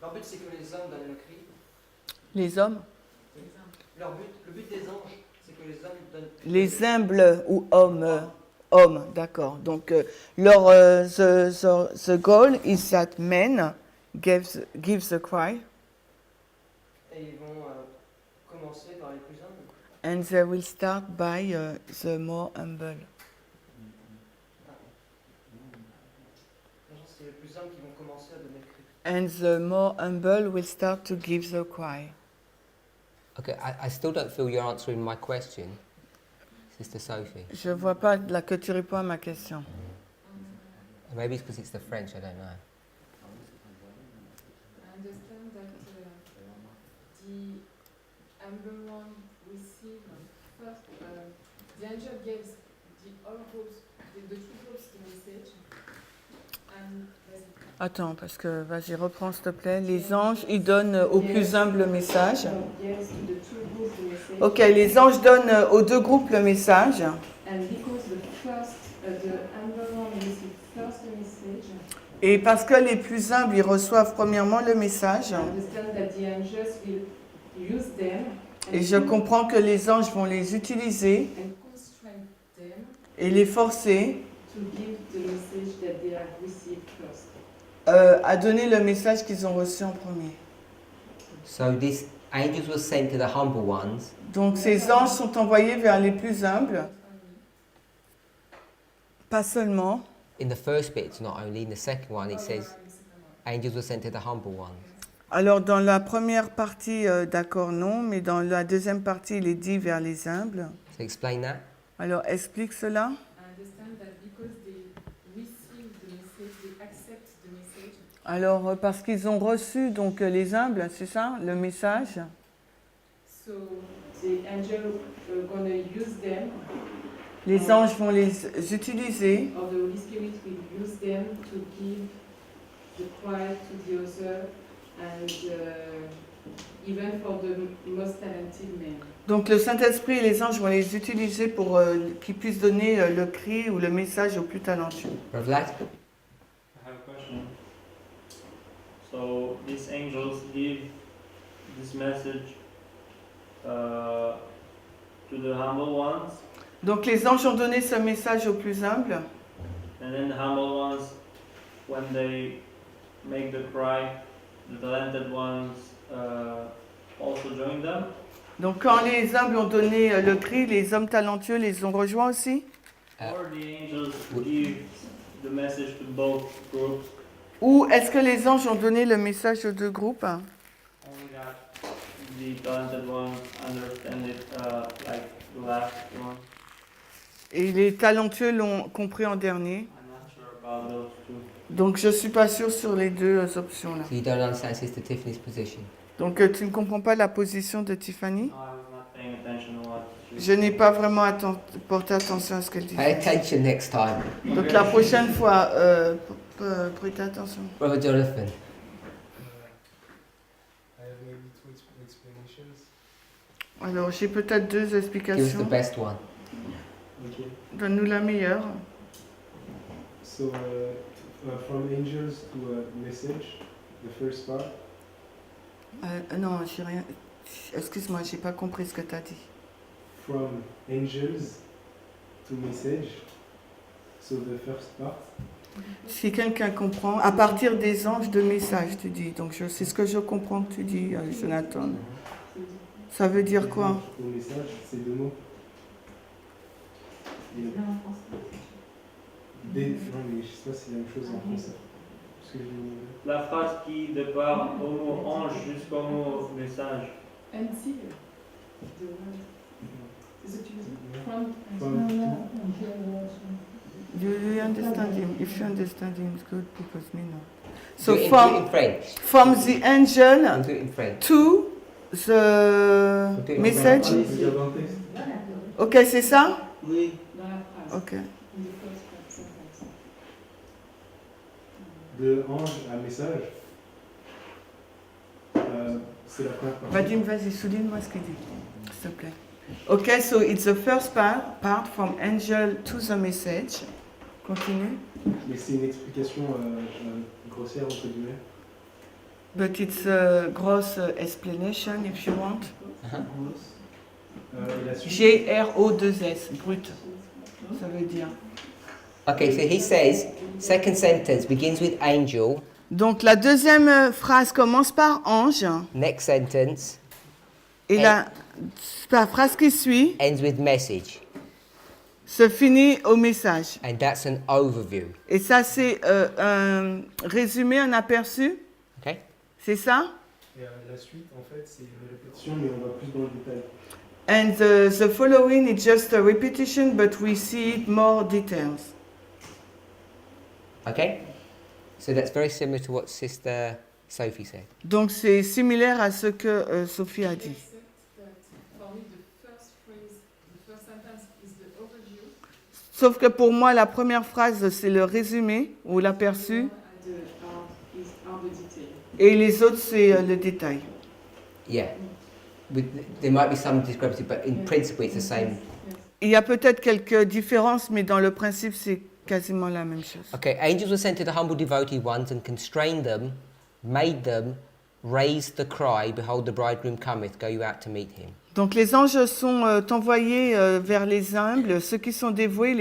Leur but, c'est que les hommes donnent le cri. Les hommes? Le but des anges, c'est que les hommes donnent... Les humbles ou hommes, d'accord. Donc, the goal is that men gives the cry, Et ils vont commencer par les plus humbles. and they will start by the more humble. C'est les plus humbles qui vont commencer à donner le cri. And the more humble will start to give the cry. Okay, I still don't feel you're answering my question, Sister Sophie. Je vois pas là que tu réponds à ma question. Maybe it's because it's the French, I don't know. I understand that the humble one received first, the angel gives the all groups, the two groups the message, and Attends, parce que, vas-y, reprends s'il te plaît. Les anges, ils donnent aux plus humbles le message. yes, the two groups the message. Ok, les anges donnent aux deux groupes le message. And because the humble one received first the message, Et parce que les plus humbles, ils reçoivent premièrement le message. I understand that the angels will use them Et je comprends que les anges vont les utiliser and constrain them et les forcer to give the message that they have received first. à donner le message qu'ils ont reçu en premier. So these angels were sent to the humble ones, Donc ces anges sont envoyés vers les plus humbles. Pas seulement. in the first bit, it's not only, in the second one it says angels were sent to the humble ones. Alors dans la première partie, d'accord, non, mais dans la deuxième partie, il est dit vers les humbles. So explain that. Alors explique cela. I understand that because they receive the message, they accept the message. Alors parce qu'ils ont reçu donc les humbles, c'est ça, le message. So the angel gonna use them, Les anges vont les utiliser or the Holy Spirit will use them to give the cry to the other, and even for the most talented men. Donc le Saint-Esprit et les anges vont les utiliser pour qu'ils puissent donner le cri ou le message aux plus talentueux. Brother Vlad? I have a question. So these angels give this message to the humble ones, Donc les anges ont donné ce message aux plus humbles. and then the humble ones, when they make the cry, the talented ones also join them. Donc quand les humbles ont donné le cri, les hommes talentueux les ont rejoints aussi. Or the angels give the message to both groups. Ou est-ce que les anges ont donné le message aux deux groupes? Only that the talented ones understand it like the last one. Et les talentueux l'ont compris en dernier. I'm not sure about those two. Donc je suis pas sûre sur les deux options-là. So you don't understand Sister Tiffany's position. Donc tu ne comprends pas la position de Tiffany? No, I was not paying attention to what she Je n'ai pas vraiment porté attention à ce qu'elle dit. Pay attention next time. Donc la prochaine fois, prêtez attention. Brother Jonathan. I have maybe two explanations. Alors j'ai peut-être deux Give us the explications. best one. Okay. Donne-nous la meilleure. So, from angels to a message, the first part. Non, j'ai rien. Excuse-moi, j'ai pas compris ce que tu as dit. From angels to message. So the first part. Si quelqu'un comprend, à partir des anges de message, tu dis. Donc c'est ce que je comprends que tu dis, Jonathan. Ça veut dire quoi? Au message, c'est deux mots. Non, mais je sais pas si c'est la même chose en français. Parce que La phrase qui départ au mot ange jusqu'au mot message. Until the word. C'est ce que tu veux dire? From From You understand him? If you understand him, it's good because me no. Do So it in from French. the angel And do it in French. to the Okay. message. regarde dans le texte. Ok, c'est ça? Oui. dans la phrase. Ok. In the first sentence. De ange à message. C'est la première partie. Vadim, vas-y, souligne-moi ce qu'il dit, s'il te plaît. Ok, so it's the first part from angel to the message. Continue. Mais c'est une explication grossière entre guillemets. But it's a gross explanation if you want. Et la suite. G-R-O-2-S, brut. Ça veut dire. Okay, so he says, second sentence begins with angel. Donc la deuxième phrase commence par ange. Next sentence Et la phrase qui suit ends with message. se finit au message. And that's an overview. Et ça, c'est un résumé, un aperçu. Okay? C'est ça? Et la suite, en fait, c'est une répétition, mais on va plus dans le détail. And the following is just a repetition, but we see it more details. Okay? So that's very similar to what Sister Sophie said. Donc c'est similaire à ce que Sophie a dit. Except that for me the first phrase, the first sentence is the overview. Sauf que pour moi, la première phrase, c'est le résumé ou l'aperçu, Are the detail. et les autres, c'est le détail. Yeah. There might be some discrepancy, but in principle it's the same. Il y a peut-être quelques différences, mais dans le principe, c'est quasiment la même chose. Okay, angels were sent to the humble devoted ones and constrained them, made them raise the cry, behold the bridegroom cometh, go you out to meet him. Donc les anges sont envoyés vers les humbles, ceux qui sont dévoués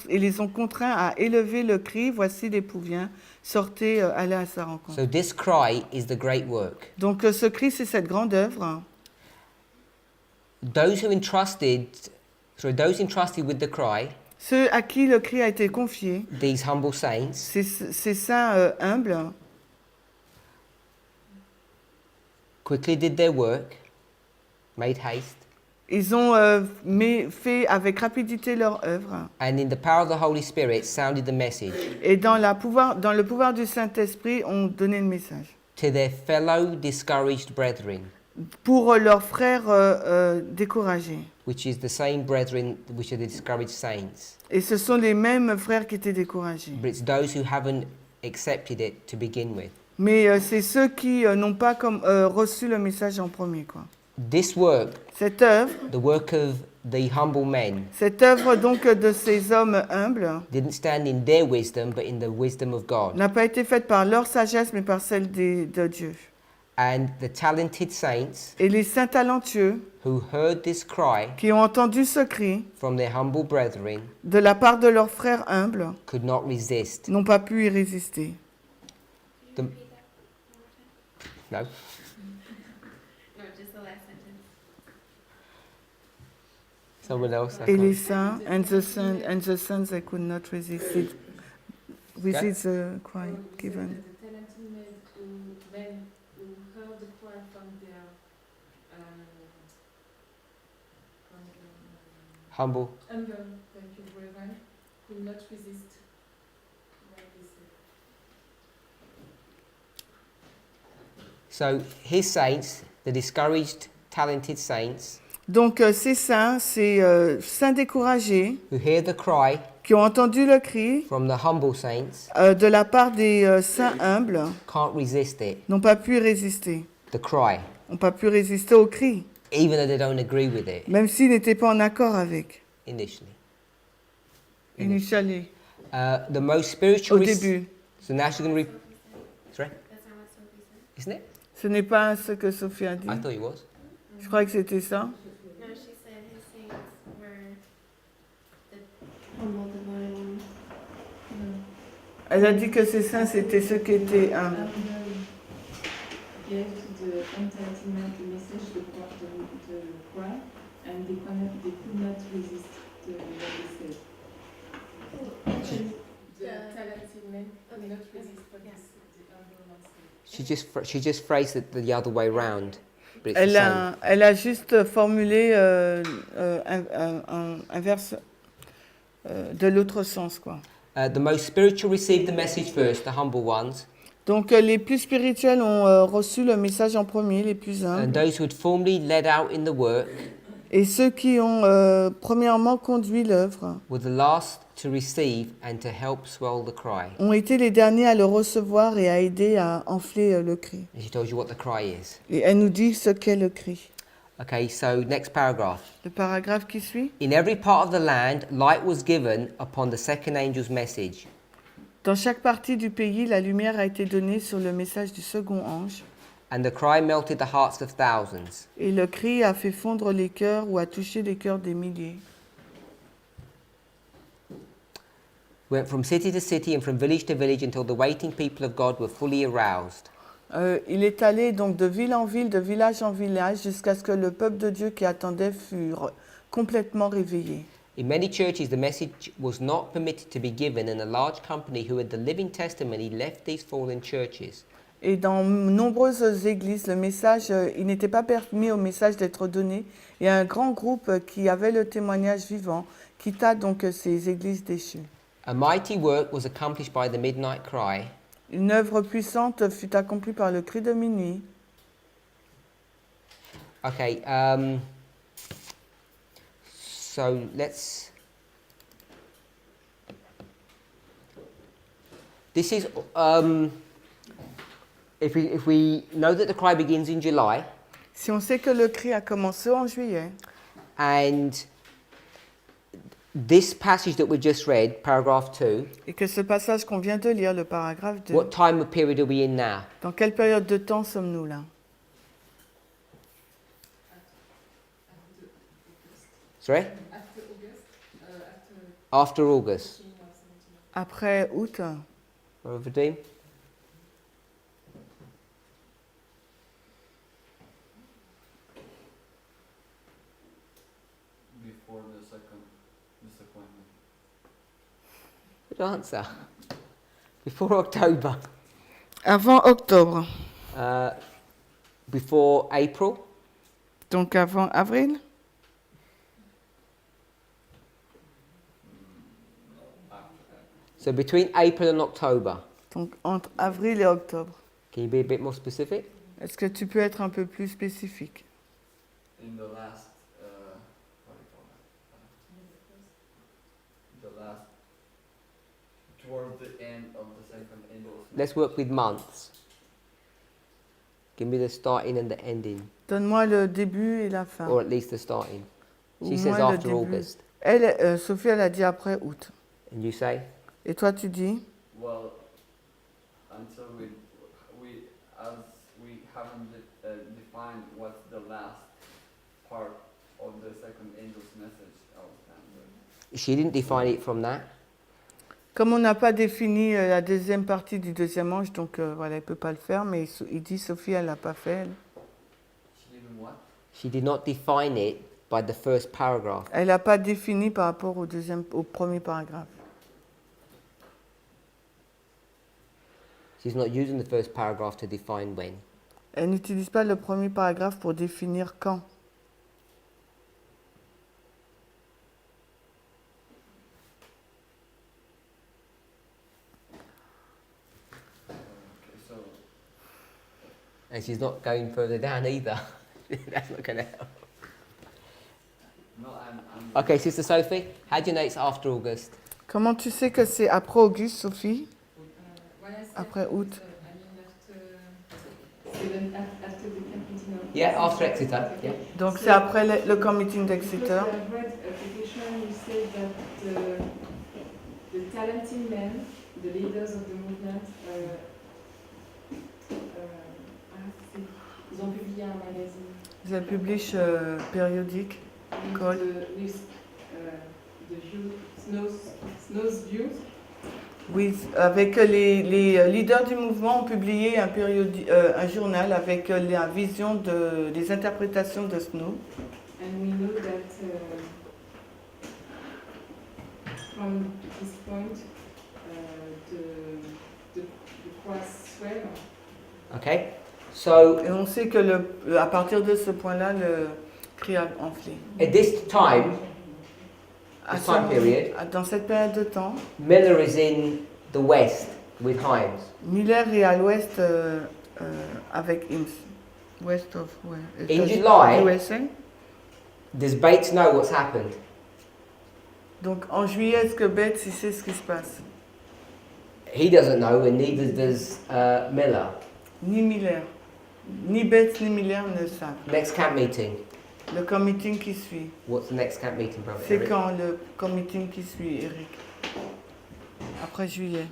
et les ont contraints à élever le cri, voici l'époux vient, sortez, allez à sa rencontre. So this cry is the great work. Donc ce cri, c'est cette grande œuvre. Those entrusted with the cry, Ceux à qui le cri a été confié, these humble saints, ces saints humbles, quickly did their work, made haste, ils ont fait avec rapidité leur œuvre. and in the power of the Holy Spirit sounded the message Et dans le pouvoir du Saint-Esprit, ont donné le message. to their fellow discouraged brethren, Pour leurs frères découragés. which is the same brethren which are the discouraged saints. Et ce sont les mêmes frères qui étaient découragés. But it's those who haven't accepted it to begin with. Mais c'est ceux qui n'ont pas reçu le message en premier, quoi. This work, Cette œuvre, the work of the humble men Cette œuvre donc de ces hommes humbles didn't stand in their wisdom, but in the wisdom of God. n'a pas été faite par leur sagesse, mais par celle de Dieu. And the talented saints Et les saints talentueux who heard this cry qui ont entendu ce cri from their humble brethren de la part de leurs frères humbles could not resist. n'ont pas pu y résister. The- Repeat that one more time. No. No, just the last sentence. Someone else. I Et les can't. saints and the sons they could not resist the cry given. The talented men who heard the cry from their Humble. humble, thank you, brethren, could not resist. Like they said. So his saints, the discouraged, talented saints Donc ces saints, ces saints découragés who hear the cry qui ont entendu le cri from the humble saints de la part des saints humbles can't resist it. n'ont pas pu y résister. The cry, N'ont pas pu résister au cri, even though they don't agree with it même s'ils n'étaient pas en accord avec. initially. Initially, The most spiritual. au début. So now she's going to read. Sorry, That's not what Sophie said. isn't it? Ce n'est pas ce que Sophie a dit. I thought it was. Je crois que c'était ça. No, she said his saints were the humble, devoted ones. Elle a dit que ces saints, c'était ceux qui étaient humbles. Gave to the entitled the message, the cry, and they could not resist what they said. The talented men could not resist what the humble man said. She just phrased it the other way round. But it's the same. Elle a juste formulé un verse de l'autre sens, quoi. The most spiritual received the message first, the humble ones, Donc les plus spirituels ont reçu le message en premier, les plus and humbles. those who had formerly led out in the work Et ceux qui ont premièrement conduit l'œuvre were the last to receive and to help swell the cry. ont été les derniers à le recevoir et à aider à enfler le cri. And she told you what the cry is. Et elle nous dit ce qu'est le cri. Okay, so next paragraph. Le paragraphe qui suit. In every part of the land, light was given upon the second angel's message. Dans chaque partie du pays, la lumière a été donnée sur le message du second ange. And the cry melted the hearts of thousands. Et le cri a fait fondre les cœurs ou a touché les cœurs des milliers. Went from city to city and from village to village until the waiting people of God were fully aroused. Il est allé donc de ville en ville, de village en village, jusqu'à ce que le peuple de Dieu qui attendait fût complètement réveillé. In many churches, the message was not permitted to be given, and a large company who had the living testimony left these fallen churches. Et dans nombreuses églises, le message, il n'était pas permis au message d'être donné. Et un grand groupe qui avait le témoignage vivant quitta donc ces églises déchues. A mighty work was accomplished by the midnight cry, Une œuvre puissante fut accomplie par le cri de minuit. Okay, so let's. This is if we know that the cry begins in July, Si on sait que le cri a commencé en juillet, and this passage that we just read, paragraph 2, et que ce passage qu'on vient de lire, le paragraphe 2, what time of period are we in now? dans quelle période de temps sommes-nous là? Sorry, After August, after August. 16 or 17. Après août, Brother Vadim? Before the second disappointment. Good answer. Before October. avant octobre, Before April. donc avant avril, So between April and October. donc entre avril et octobre. Can you be a bit more specific? Est-ce que tu peux être un peu plus spécifique? In the last, what do you call that? The last, towards the end of the second angel's Let's work with months. Give me the starting and the ending, Donne-moi le début et la fin. or at least the starting. Ou She says moins le after début. August. Elle, Sophie, elle a dit après août. And you say? Et toi, tu dis? Well, until we haven't defined what's the last part of the second angel's message, I was kind of. She didn't define it from that. Comme on n'a pas défini la deuxième partie du deuxième ange, donc voilà, elle ne peut pas le faire, mais il dit Sophie, elle l'a pas fait. She didn't what? She did not define it by the first paragraph. Elle n'a pas défini par rapport au premier paragraphe. She's not using the first paragraph to define when. Elle n'utilise pas le premier paragraphe pour définir quand. Okay, so And she's not going further down either. That's not going to help. no, I'm. Okay, Sister Sophie, how do you know it's after August? Comment tu sais que c'est après Auguste, Sophie? When I said Après août. I mean after the camp meeting of Yeah, after Exeter. Yeah. Donc c'est après le camp meeting d'Exeter. Because I've read a petition, you said that the talented men, the leaders of the movement, ils ont publié un magazine. They publish périodique. Called? The view, Snow's Views. Oui, avec les leaders du mouvement ont publié un journal avec la vision des interprétations de Snow. And we know that from this point, the cross swell. Okay, so Et on sait que à partir de ce point-là, le prix a enflé. at this time, À This time period. Dans cette période de temps, Miller is in the west with Himes. Miller est à l'ouest avec Himes. West of where? In July, USA. does Bates know what's happened? Donc en juillet, est-ce que Bates il sait ce qui se passe? He doesn't know, and neither does Miller. Ni Miller. Ni Bates ni Miller ne savent. Next camp meeting. Le camp meeting qui suit. What's the next camp meeting, brother? C'est Eric? quand le camp meeting qui suit, Eric? Après juillet.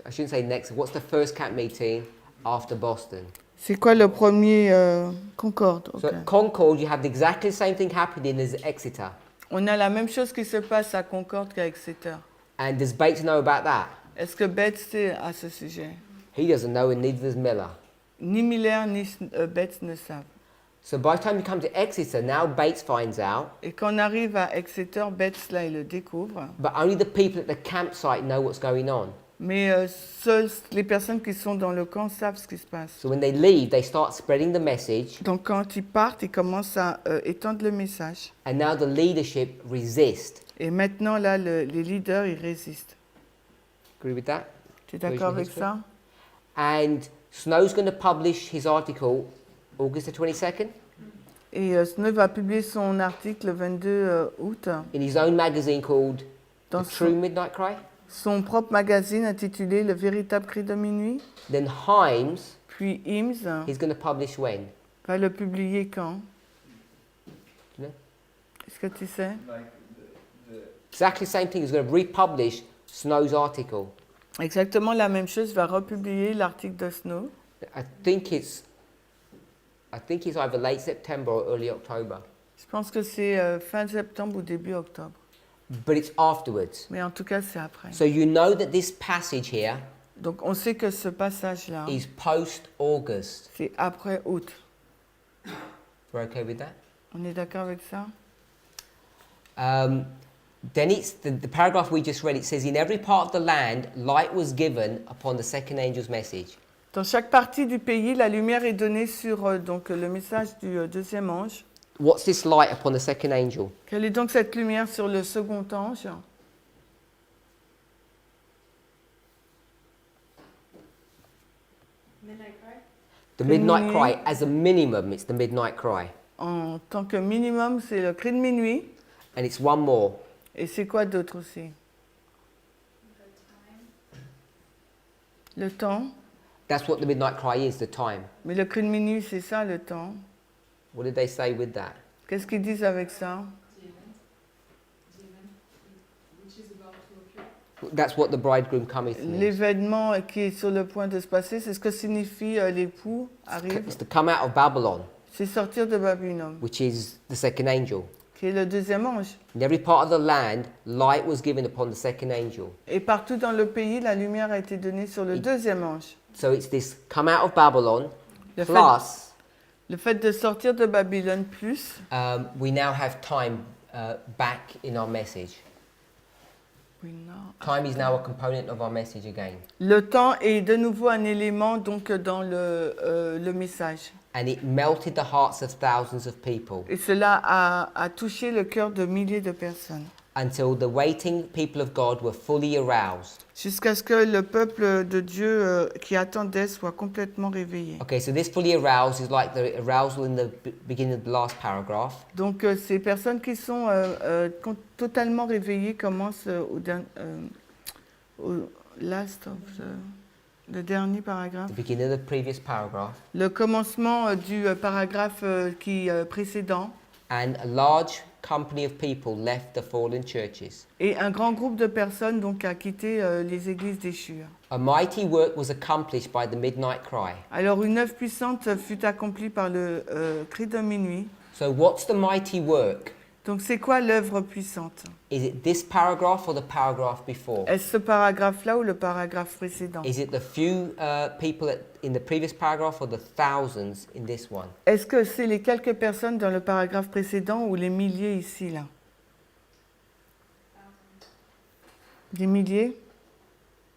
I shouldn't say next. What's the first camp meeting after Boston? C'est quoi le premier Concorde? So Ok. at Concord, you have exactly the same thing happening as Exeter. On a la même chose qui se passe à Concorde qu'à Exeter. And does Bates know about that? Est-ce que Bates sait à ce sujet? He doesn't know, and neither does Miller. Ni Miller ni Bates ne savent. So by the time you come to Exeter, now Bates finds out, Et quand on arrive à Exeter, Bates là, il le découvre. but only the people at the campsite know what's going on. Mais seules les personnes qui sont dans le camp savent ce qui se passe. So when they leave, they start spreading the message, Donc quand ils partent, ils commencent à étendre le message. and now the leadership resist. Et maintenant, là, les leaders, ils résistent. Agree with that? Tu es d'accord avec history? ça? And Snow's going to publish his article August the 22nd Et Snow va publier son article le 22 août in his own magazine called dans The True Midnight Cry. son propre magazine intitulé Le véritable cri de minuit. Then Himes, Puis Himes he's going to publish when? va le publier quand? Do you know? Est-ce que tu sais? Like the Exactly the same thing. He's going to republish Snow's article. Exactement la même chose, va republier l'article de Snow. I think it's either late September or early October. Je pense que c'est fin septembre ou début octobre. But it's afterwards. Mais en tout cas, c'est après. So you know that this passage here Donc on sait que ce passage-là, is post-August. c'est après août. We're okay with that? On est d'accord avec ça? Then it's the paragraph we just read. It says, "In every part of the land, light was given upon the second angel's message." Dans chaque partie du pays, la lumière est donnée sur donc, le message du deuxième ange. What's this light upon the second angel? Quelle est donc cette lumière sur le second ange? Midnight Cry. The Cri de midnight minuit. cry. As a minimum, it's the midnight cry, En tant que minimum, c'est le cri de minuit. and it's one more. Et c'est quoi d'autre aussi? Le temps. That's what the midnight cry is. The time. Mais le cri de minuit, c'est ça, le temps. What did they say with that? Qu'est-ce qu'ils disent avec ça? the event which is about to occur. That's what the bridegroom cometh means. L'événement qui est sur le point de se passer, c'est ce que signifie l'époux arrive. It's to come out of Babylon, C'est sortir de Babylone, which is the second angel. qui est le deuxième ange. In every part of the land, light was given upon the second angel. Et partout dans le pays, la lumière a été donnée sur le deuxième ange. So it's this come out of Babylon, Le fait, plus le fait de sortir de Babylone, plus, we now have time back in our message. Time is now a component of our message again. le temps est de nouveau un élément donc dans le message. And it melted the hearts of thousands of people Et cela a touché le cœur de milliers de personnes. until the waiting people of God were fully aroused. Jusqu'à ce que le peuple de Dieu qui attendait soit complètement réveillé. Okay, so this fully aroused is like the arousal in the beginning of the last paragraph. Donc ces personnes qui sont totalement réveillées commencent au last of le dernier paragraphe. The beginning of the previous paragraph. Le commencement du paragraphe précédent. And a large company of people left the fallen churches. Et un grand groupe de personnes donc a quitté les églises déchues. A mighty work was accomplished by the midnight cry. Alors une œuvre puissante fut accomplie par le cri de minuit. So what's the mighty work? Donc c'est quoi l'œuvre puissante? Is it this paragraph or the paragraph before? Est-ce ce paragraphe-là ou le paragraphe précédent? Is it the few people in the previous paragraph or the thousands in this one? Est-ce que c'est les quelques personnes dans le paragraphe précédent ou les milliers ici, là? Des milliers?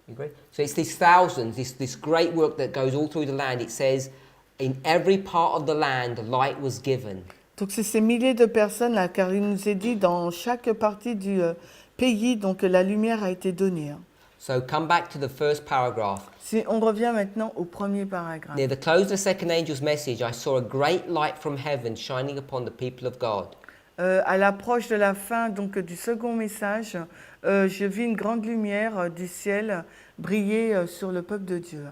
You agree? So it's these thousands, this great work that goes all through the land. It says, in every part of the land, light was given. Donc c'est ces milliers de personnes là, car il nous est dit dans chaque partie du pays, donc la lumière a été donnée. So come back to the first paragraph. Si on revient maintenant au premier paragraphe. Near the close of the second angel's message, I saw a great light from heaven shining upon the people of God. À l'approche de la fin donc du second message, je vis une grande lumière du ciel briller sur le peuple de Dieu.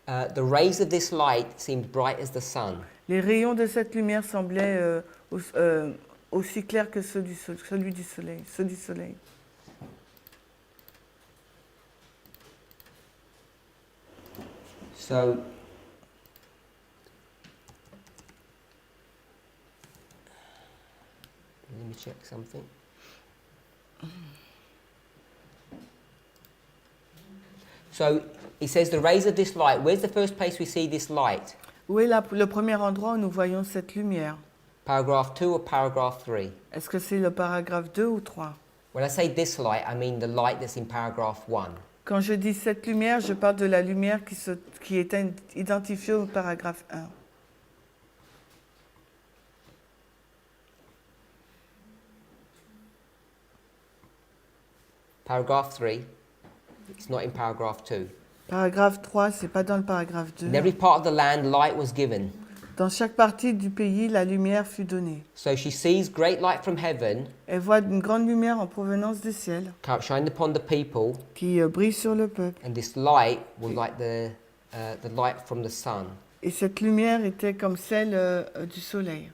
The rays of this light seemed bright as the sun. Les rayons de cette lumière semblaient aussi clairs que ceux du soleil. So, let me check something. So, it says the rays of this light. Where's the first place we see this light? Où est le premier endroit où nous voyons cette lumière? Paragraph 2 or paragraph 3? Est-ce que c'est le paragraphe 2 ou 3? When I say this light, I mean the light that's in paragraph 1. Quand je dis cette lumière, je parle de la lumière qui est identifiée au paragraphe 1. Paragraph 3, it's not in paragraph 2. Paragraphe 3, c'est pas dans le paragraphe 2. In every part of the land, light was given. Dans chaque partie du pays, la lumière fut donnée. So she sees great light from heaven Elle voit une grande lumière en provenance du ciel shine upon the people, qui brille sur le peuple. and this light was like the light from the sun. Et cette lumière était comme celle du soleil.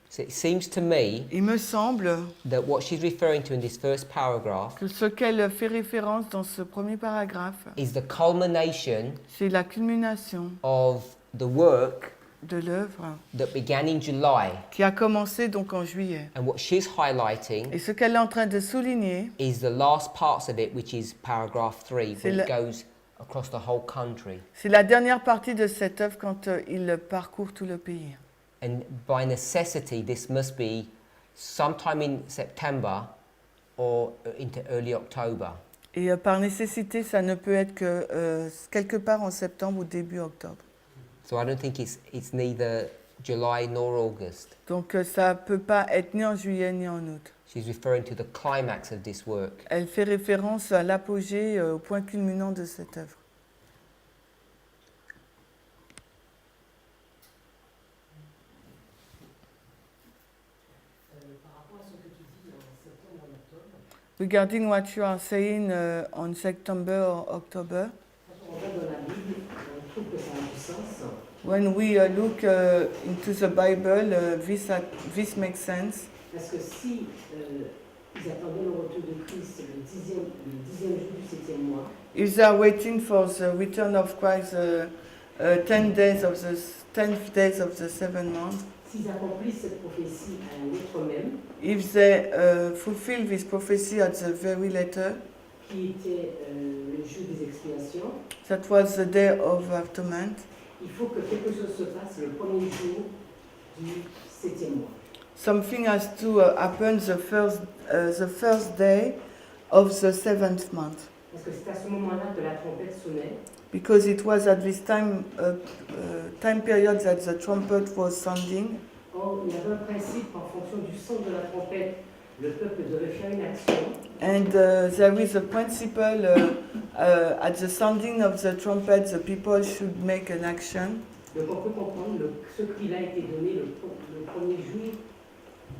So it seems to me Il me semble that what she's referring to in this first paragraph que ce qu'elle fait référence dans ce premier paragraphe, is the culmination c'est la culmination of the work de l'œuvre that began in July. qui a commencé donc en juillet. And what she's highlighting Et ce qu'elle est en train de souligner, is the last parts of it, which is paragraph 3, C'est where it le- goes across the whole country. c'est la dernière partie de cette œuvre quand il parcourt tout le pays. And by necessity, this must be sometime in September or into early October. Et par nécessité, ça ne peut être que quelque part en septembre ou début octobre. So I don't think it's neither July nor August. Donc ça ne peut pas être ni en juillet ni en août. She's referring to the climax of this work. Elle fait référence à l'apogée, au point culminant de cette œuvre. Regarding what you are saying on September or October, Quand on regarde dans la Bible, on trouve que ça a du sens. when we look into the Bible, this makes sense. Parce que si ils attendaient le retour de Christ le dixième jour du 7e mois, If they are waiting for the return of Christ 10 days of the 10th days of the 7th month, s'ils accomplissent cette prophétie à la lettre même, if they fulfill this prophecy at the very letter, qui était le jour des expiations, that was the day of atonement, il faut que quelque chose se passe le premier jour du 7e mois. something has to happen the first day of the 7th month. Parce que c'est à ce moment-là que la trompette sonnait. Because it was at this time period that the trumpet was sounding. Or, il y avait un principe en fonction du son de la trompette, le peuple devait faire une action. And there is a principle at the sounding of the trumpet, the people should make an action. Donc on peut comprendre ce cri-là a été donné le premier jour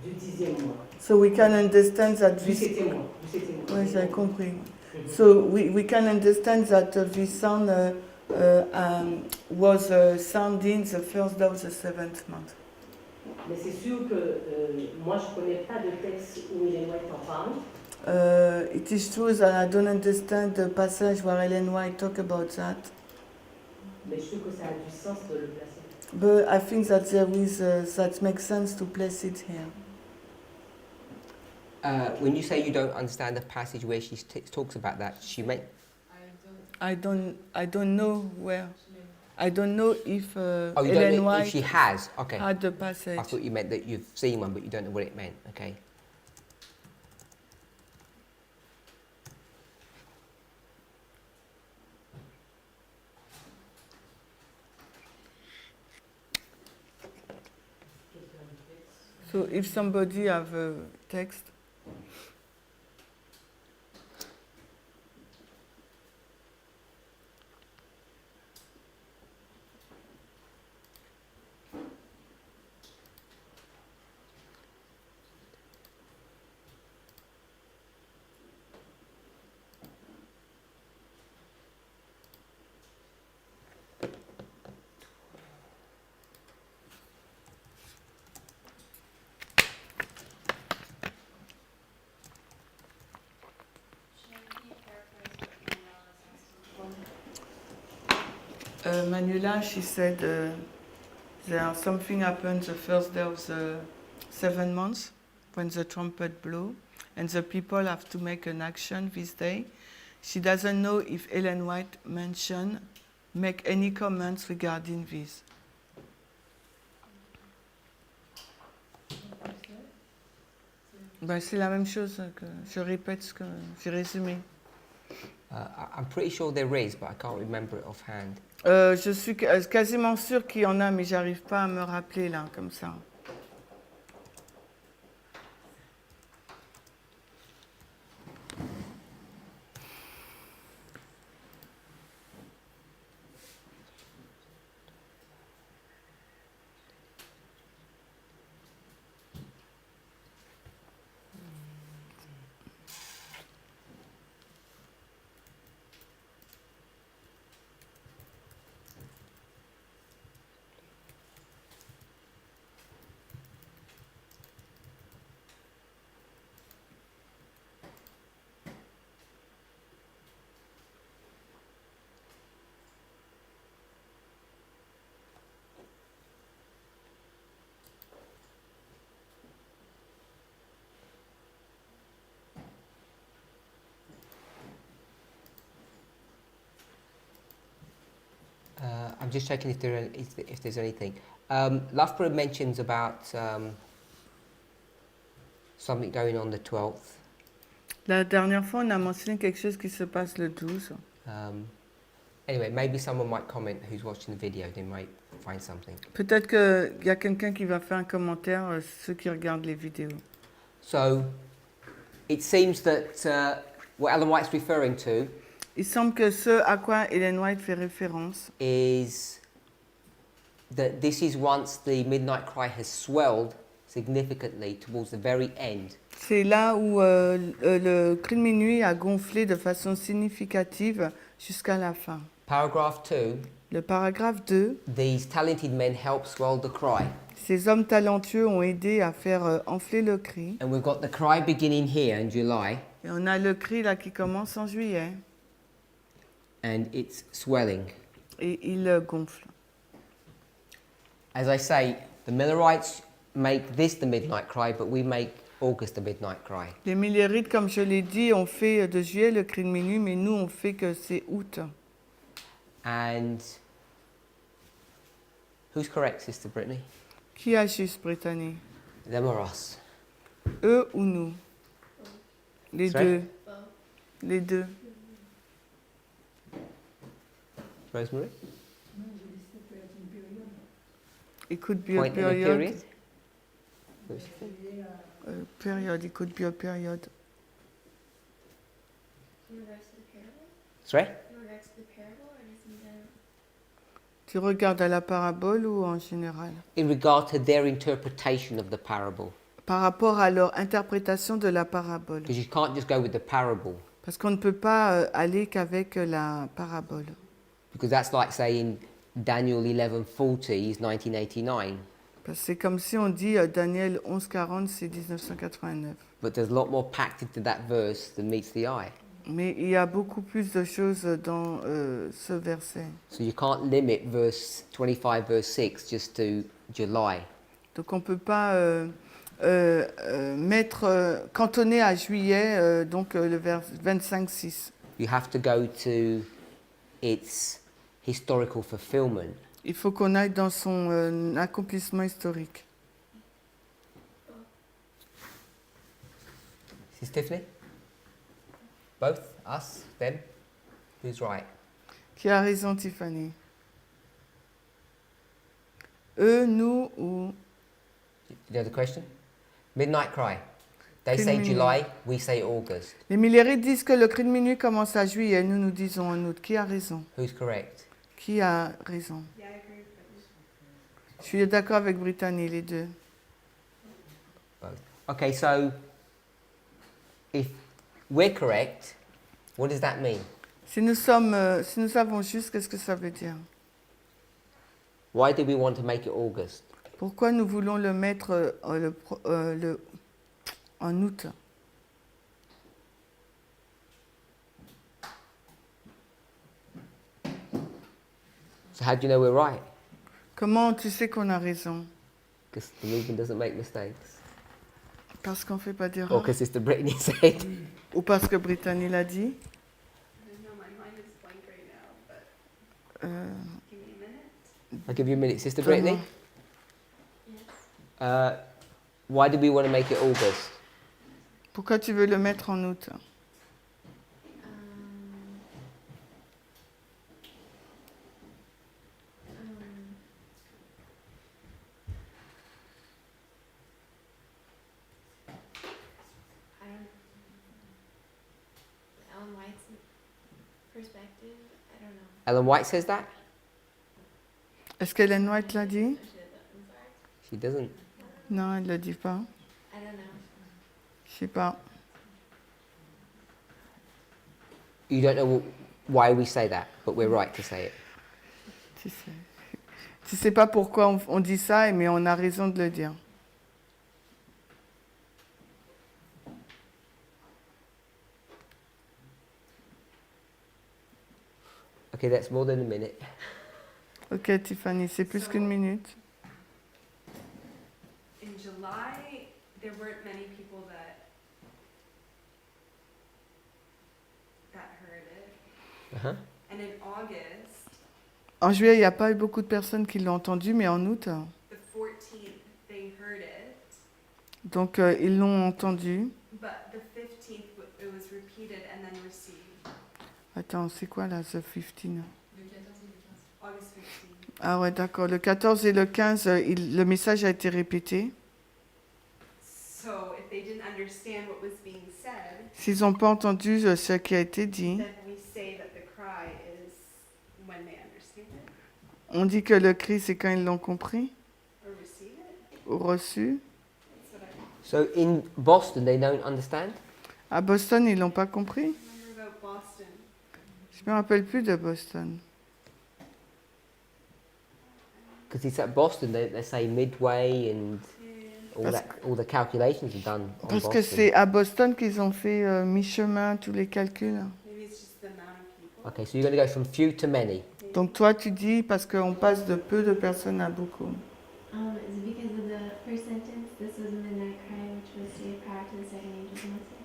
du 10e mois. So we can understand that Du this. 7e mois. Oui, j'ai compris. So we can understand that this sound was sounding the first day of the 7th month. Mais c'est sûr que moi je ne connais pas de texte où Ellen White en parle. It is true that I don't understand the passage where Ellen White talk about that, Mais je trouve que ça a du sens de le placer. but I think that there is that makes sense to place it here. When you say you don't understand the passage where she talks about that, she meant I don't. I don't know where. I don't know if oh, you Ellen don't know White if she has. Okay, had the passage. I thought you meant that you've seen one, but you don't know what it meant. Okay. So if somebody have a text. Manuela, she said there something happened the first day of the 7 months when the trumpet blew, and the people have to make an action this day. She doesn't know if Ellen White make any comments regarding this. Ben, c'est la même chose que je répète ce que j'ai résumé. I'm pretty sure there is, but I can't remember it offhand. Je suis quasiment sûre qu'il y en a, mais j'arrive pas à me rappeler là, comme ça. I'm just checking if there's anything. Loughborough mentions about something going on the 12th. La dernière fois, on a mentionné quelque chose qui se passe le 12. Anyway, maybe someone might comment who's watching the video. They might find something. Peut-être qu'il y a quelqu'un qui va faire un commentaire, ceux qui regardent les vidéos. So, it seems that what Ellen White's referring to Il semble que ce à quoi Ellen White fait référence, is that this is once the midnight cry has swelled significantly towards the very end. c'est là où le cri de minuit a gonflé de façon significative jusqu'à la fin. Paragraph 2 Le paragraphe 2. These talented men help swell the cry. Ces hommes talentueux ont aidé à faire enfler le cri. And we've got the cry beginning here in July, Et on a le cri là qui commence en juillet. and it's swelling. Et il gonfle. As I say, the Millerites make this the midnight cry, but we make August the midnight cry. Les Millerites, comme je l'ai dit, ont fait de juillet le cri de minuit, mais nous, on fait que c'est août. And who's correct, Sister Brittany? Qui a juste, Brittany? Them or us? Eux ou nous? Les Sorry? deux. Les deux. Rosemary? It could be a Point in a period. period? What does she think? Period. It could be a period. In regards to the parable? Sorry? In regards to the parable or just in general? Tu regardes à la parabole ou en général? In regard to their interpretation of the parable. Par rapport à leur interprétation de la parabole. Because you can't just go with the parable. Parce qu'on ne peut pas aller qu'avec la parabole. Because that's like saying Daniel 11:40 is 1989. Parce que c'est comme si on dit Daniel 11:40, c'est 1989. But there's a lot more packed into that verse than meets the eye. Mais il y a beaucoup plus de choses dans ce verset. So you can't limit verse 25, verse 6 just to July. Donc on ne peut pas cantonner à juillet, donc le vers 25:6. You have to go to its historical fulfillment. Il faut qu'on aille dans son accomplissement historique. Sister Tiffany? Both? Us? Them? Who's right? Qui a raison, Tiffany? Eux, nous ou... You know the question? Midnight cry. They Cri de say minuit. July, we say August. Les Millerites disent que le cri de minuit commence à juillet, nous nous disons en août. Qui a raison? Who's correct? Qui a raison? Yeah, I agree with that. Je suis d'accord avec Brittany, les deux. Both. Okay, so if we're correct, what does that mean? Si nous savons juste, qu'est-ce que ça veut dire? Why do we want to make it August? Pourquoi nous voulons le mettre en août? So how do you know we're right? Comment tu sais qu'on a raison? Because the movement doesn't make mistakes. Parce qu'on ne fait pas Or d'erreur? because Sister Brittany said. Ou parce que Brittany l'a dit? I know my mind is blank right now, but give me a minute. I'll give you a minute, Sister Vraiment. Brittany. Yes. Why do we want to make it August? Pourquoi tu veux le mettre en août? I don't. Ellen White's perspective. I don't know. Ellen White says that? Est-ce qu'Ellen White l'a dit? I'm sorry. She doesn't. Non, elle ne le dit pas. I don't know. Je sais pas. You don't know why we say that, but we're right to say it. Tu sais pas pourquoi on dit ça, mais on a raison de le dire. Okay, that's more than a minute. Ok, Tiffany, c'est plus qu'une minute. In July, there weren't many people that heard it. Uh-huh. And in August, En juillet, il n'y a pas eu beaucoup de personnes qui l'ont entendu, mais en août, the 14th, they heard it. donc ils l'ont entendu. But the 15th, it was repeated and then received. Attends, c'est quoi là, the 15? Le 14 et le 15. August 15th. Ah ouais, d'accord. Le 14 et le 15, le message a été répété. So if they didn't understand what was being said, S'ils n'ont pas entendu ce qui a été dit, then we say that the cry is when they understand it on dit que le cri, c'est quand ils l'ont compris or receive it. ou reçu. That's what I So in Boston, they don't understand? À Boston, ils l'ont pas compris. remember about Boston. Je me rappelle plus de Boston. Because it's at Boston, they say midway and all the calculations are done on Parce Boston. que c'est à Boston qu'ils ont fait mi-chemin tous les calculs. Maybe it's just the amount of people. Okay, so you're going to go from few to many. Donc toi, tu dis parce qu'on passe de peu de personnes à beaucoup. It's because of the first sentence. This was a midnight cry, which was to give power to the second angel's message.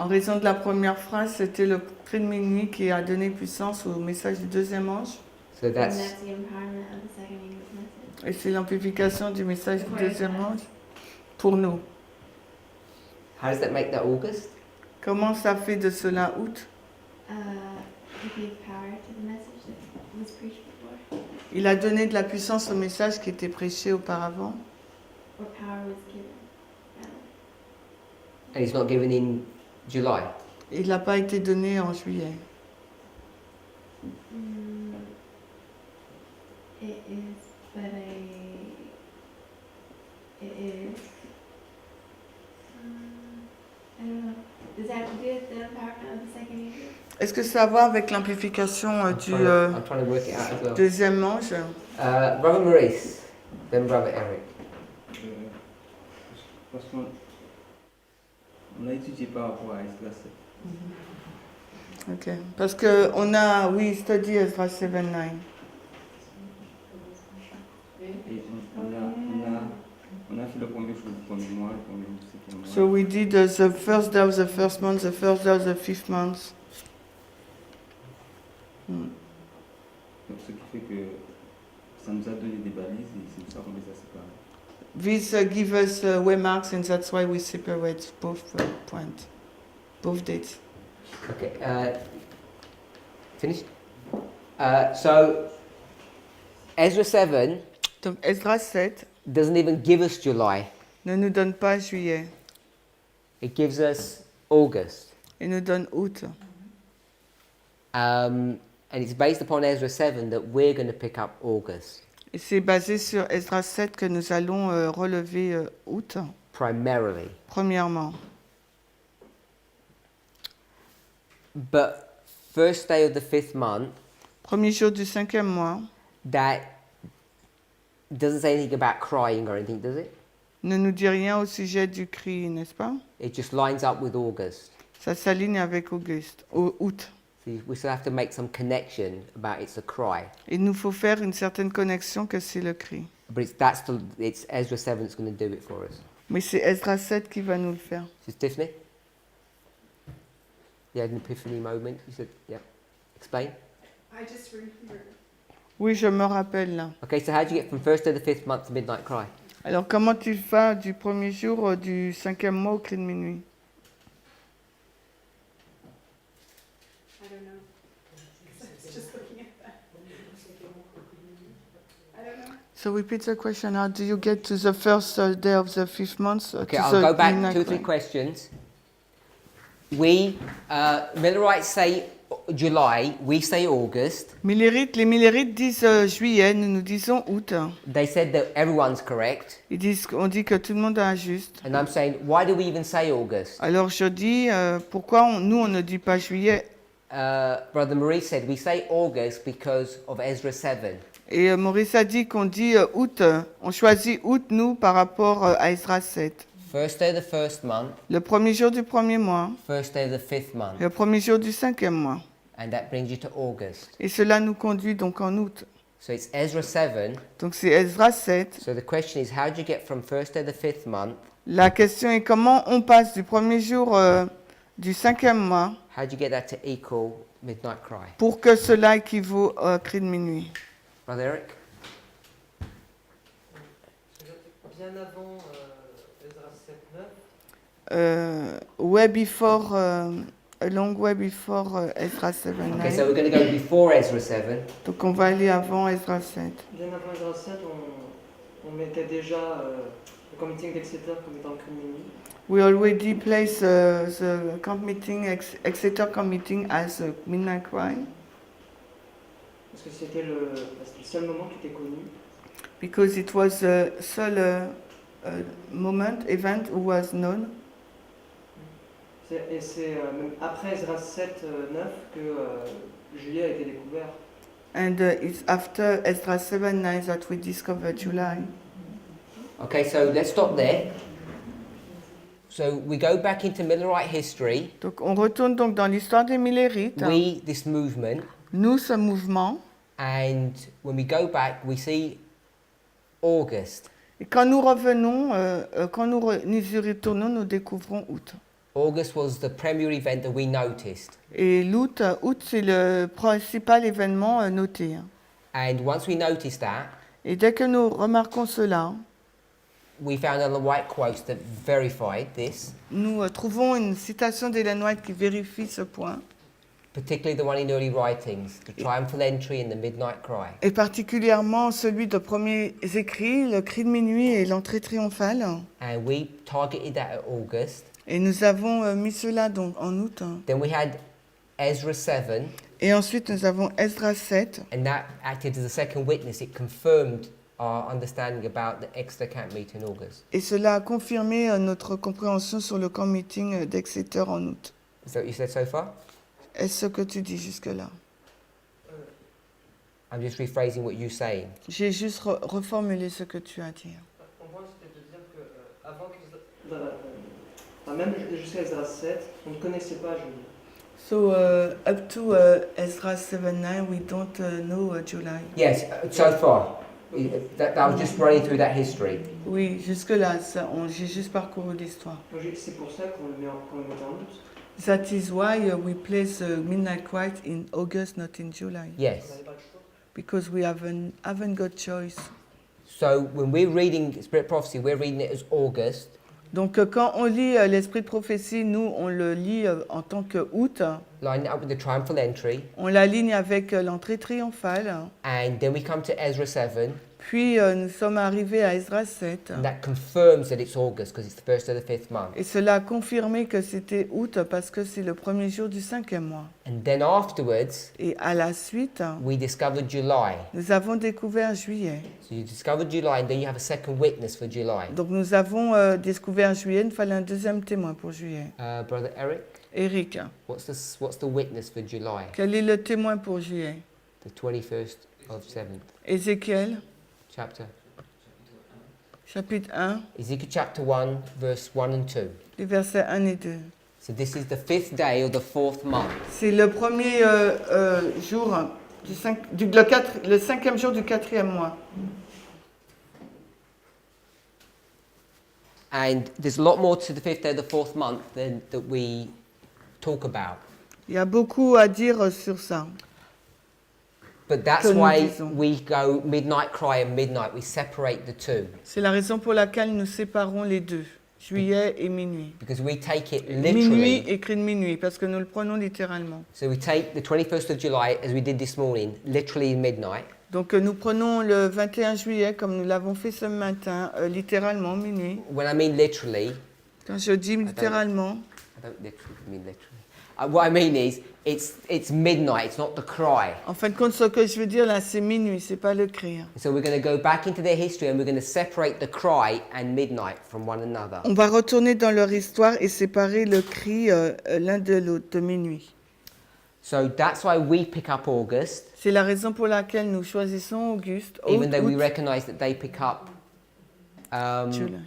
En raison de la première phrase, c'était le cri de minuit qui a donné puissance au message du deuxième ange. So And that's that's the empowerment of the second angel's message. Et c'est l'amplification du message du deuxième ange pour nous. how does that make that August? Comment ça fait de cela août? He gave power to the message that was preached before, Il a donné de la puissance au message qui était prêché auparavant. or power was given. And it's not given in July. Il n'a pas été donné en juillet. It is, but it is. I don't know. Does that have to do with the empowerment of the second angel? Est-ce que ça va avec l'amplification I'm trying to work it out as well. deuxième ange? Brother Maurice, then Brother Eric. Parce qu'on a étudié par rapport à Esdras 7. Ok. Parce que on a, oui, study Esdras 7:9. Et on a fait le premier jour du premier mois, le premier jour du cinquième mois. So we did the first day of the first month, the first day of the fifth month. Donc ce qui fait que ça nous a donné des balises et c'est pour ça qu'on les a séparés. This give us waymarks, and that's why we separate both points, both dates. Okay, finished? So, Ezra 7 Donc Esdras 7 doesn't even give us July, ne nous donne pas juillet, it gives us August. il nous donne août. And it's based upon Ezra 7 that we're going to pick up August, Et c'est basé sur Esdras 7 que nous allons relever août, primarily. premièrement. But first day of the 5th month, Premier jour du cinquième mois that doesn't say anything about crying or anything, does it? ne nous dit rien au sujet du cri, n'est-ce pas? It just lines up with August. Ça s'aligne avec août. So we still have to make some connection about it's a cry. Il nous faut faire une certaine connexion que c'est le cri. But it's Ezra 7 that's going to do it for us. Mais c'est Esdras 7 qui va nous le faire. Tiffany? You had an epiphany moment. You said, yeah. Explain. I just remember. Oui, je me rappelle là. Okay, so how do you get from first day of the 5th month to midnight cry? Alors, comment tu vas du premier jour du cinquième mois au cri de minuit? I don't know. I was just looking at that. I don't know. So repeat the question. How do you get to the first day of the fifth month? Okay, to I'll the go back midnight 2 or 3 cry? questions. We, Millerites say July, we say August. Les Millerites disent juillet, nous disons août. They said that everyone's correct. On dit que tout le monde est juste. And I'm saying, why do we even say August? Alors je dis, pourquoi nous on ne dit pas juillet? Brother Maurice said, we say August because of Ezra 7. Et Maurice a dit qu'on dit août, on choisit août nous par rapport à Esdras 7. First day of the first month, Le premier jour du premier mois, first day of the 5th month. le premier jour du cinquième mois. And that brings you to August. Et cela nous conduit donc en août. So it's Ezra 7. Donc c'est Esdras 7. So the question is, how do you get from first day of the 5th month? La question est comment on passe du premier jour du cinquième mois How do you get that to equal midnight cry? pour que cela équivaut au cri de minuit. Brother Eric? Bien avant Esdras 7:9. Way before, a long way before Esdras 7. Okay, so we're going to go before Ezra 7. Donc on va aller avant Esdras 7. Bien avant Esdras 7, on mettait déjà le camp meeting d'Exeter comme étant le cri de minuit. We already placed the camp meeting, Exeter camp meeting as a midnight cry Parce que c'était le seul moment qui était connu. because it was the sole event who was known. Et c'est même après Esdras 7:9 que juillet a été découvert. And it's after Esdras 7:9 that we discover July. Okay, so let's stop there. So we go back into Millerite history. Donc on retourne donc dans l'histoire des Millérites. We, this movement, Nous, ce mouvement. and when we go back, we see August. Et quand nous revenons, nous y retournons, nous découvrons août. August was the premier event that we noticed. Et août, c'est le principal événement noté. And once we noticed that, Et dès que nous remarquons cela, we found Ellen White quotes that verified this, nous trouvons une citation d'Ellen White qui vérifie ce point, particularly the one in early writings, the triumphal entry and the midnight cry. et particulièrement celui de premiers écrits, le cri de minuit et l'entrée triomphale. And we targeted that at August. Et nous avons mis cela donc en août. Then we had Ezra 7, Et ensuite nous avons Esdras 7, and that acted as a second witness. It confirmed our understanding about the Exeter camp meet in August. et cela a confirmé notre compréhension sur le camp meeting d'Exeter en août. Is that what you said so far? Est-ce ce que tu dis jusque-là? I'm just rephrasing what you're saying. J'ai juste reformulé ce que tu as dit. Mon point, c'était de dire que avant même jusqu'à Esdras 7, on ne connaissait pas Julie. So up to Esdras 7:9, we don't know July. Yes, so far. That was just running through that history. Oui, jusque-là, j'ai juste parcouru l'histoire. C'est pour ça qu'on le met en août. That is why we place Midnight Cry in August, not in July. Yes. Because we haven't got choice. So when we're reading Spirit Prophecy, we're reading it as August. Donc quand on lit l'esprit de prophétie, nous on le lit en tant que août. Line it up with the triumphal entry. On l'aligne avec l'entrée triomphale. And then we come to Ezra 7. Puis nous sommes arrivés à Esdras 7. And that confirms that it's August because it's the first of the 5th month. Et cela a confirmé que c'était août parce que c'est le premier jour du 5e mois. And then afterwards, Et à la suite, we discovered July. nous avons découvert juillet. So you discovered July and then you have a second witness for July. Donc nous avons découvert juillet, il fallait un deuxième témoin pour juillet. Brother Eric, Eric, what's the witness for July? quel est le témoin pour juillet? The 21st of 7th Ézéchiel, chapter. chapitre 1, Ezekiel chapter 1, verse 1 and 2. les versets 1 et 2. So this is the 5th day of the 4th month. C'est le premier jour, le 5e jour du 4e mois. And there's a lot more to the 5th day of the 4th month than that we talk about. Il y a beaucoup à dire sur ça. But that's Que nous why disons. we go midnight cry and midnight. We separate the two. C'est la raison pour laquelle nous séparons les deux, juillet et minuit. Because we take it Minuit literally. et cri de minuit, parce que nous le prenons littéralement. So we take the 21st of July, as we did this morning, literally midnight. Donc nous prenons le 21 juillet, comme nous l'avons fait ce matin, littéralement, minuit. When I mean literally, Quand je dis littéralement, I don't literally mean literally. What I mean is, it's midnight, it's not the cry. en fin de compte, ce que je veux dire là, c'est minuit, c'est pas le cri. So we're going to go back into their history and we're going to separate the cry and midnight from one another. On va retourner dans leur histoire et séparer le cri l'un de l'autre, de minuit. So that's why we pick up August, C'est la raison pour laquelle nous choisissons Auguste, even though we août, recognize that they pick up Juillet.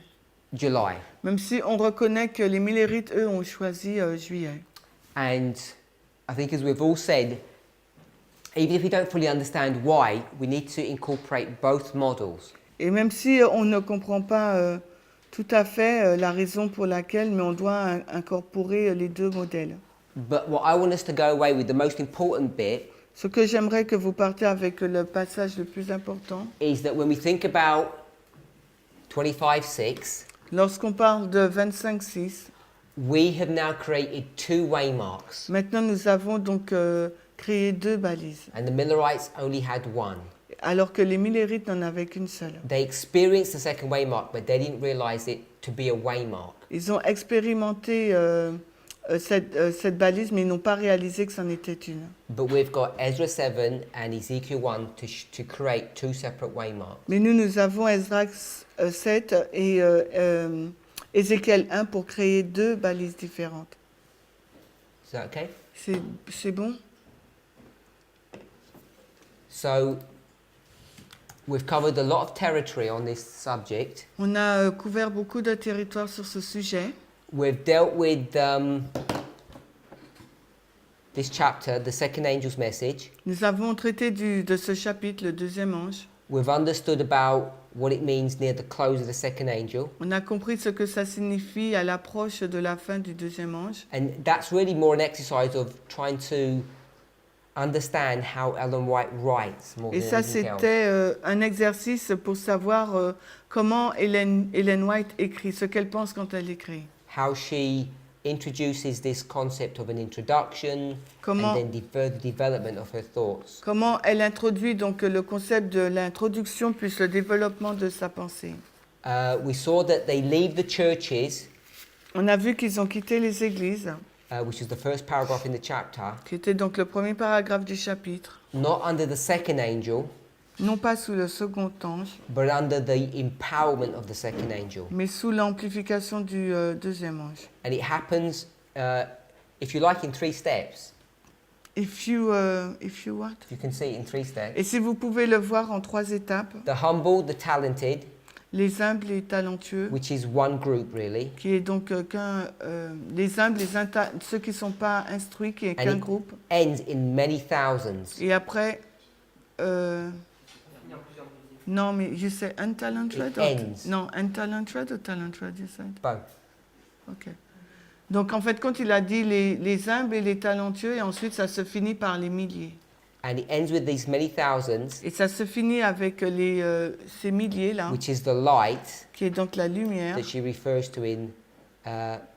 July. Même si on reconnaît que les Millérites, eux, ont choisi juillet. And I think, as we've all said, even if we don't fully understand why, we need to incorporate both models. Et même si on ne comprend pas tout à fait la raison pour laquelle, mais on doit incorporer les deux modèles. But what I want us to go away with, the most important bit, Ce que j'aimerais que vous partiez avec le passage le plus important, is that when we think about 25:6, lorsqu'on parle de 25-6, we have now created two waymarks, maintenant nous avons donc créé deux balises, and the Millerites only had one. alors que les Millérites n'en avaient qu'une seule. They experienced the second waymark, but they didn't realize it to be a waymark. Ils ont expérimenté cette balise, mais ils n'ont pas réalisé que c'en était une. But we've got Ezra 7 and Ezekiel 1 to create two separate waymarks. Mais nous avons Esdras 7 et Ézéchiel 1 pour créer deux balises différentes. Is that okay? C'est bon? So we've covered a lot of territory on this subject. On a couvert beaucoup de territoire sur ce sujet. We've dealt with this chapter, the second angel's message. Nous avons traité de ce chapitre, le deuxième ange. We've understood about what it means near the close of the second angel. On a compris ce que ça signifie à l'approche de la fin du deuxième ange. And that's really more an exercise of trying to understand how Ellen White writes more Et than ça, anything else. c'était un exercice pour savoir comment Ellen White écrit, ce qu'elle pense quand elle écrit. How she introduces this concept of an introduction Comment, and then further development of her thoughts. comment elle introduit donc le concept de l'introduction plus le développement de sa pensée. We saw that they leave the churches, On a vu qu'ils ont quitté les églises, which is the first paragraph in the chapter, qui était donc le premier paragraphe du chapitre, not under the second angel, non pas sous le second ange, but under the empowerment of the second angel. mais sous l'amplification du deuxième ange. And it happens, if you like, in 3 steps. If you what? You can see it in 3 steps. Et si vous pouvez le voir en 3 étapes, The humble, the talented, les humbles, les talentueux, which is one group really, qui est donc les humbles, ceux qui ne sont pas instruits, qui est And qu'un it- groupe. ends in many thousands. Et après, Finir plusieurs milliers. non, mais you say untalented? It ends. Non, untalented ou talented, you said? Both. Ok. Donc en fait, quand il a dit les humbles et les talentueux, et ensuite ça se finit par les milliers. And it ends with these many thousands, Et ça se finit avec ces milliers-là, which is the light qui est donc la lumière, that she refers to in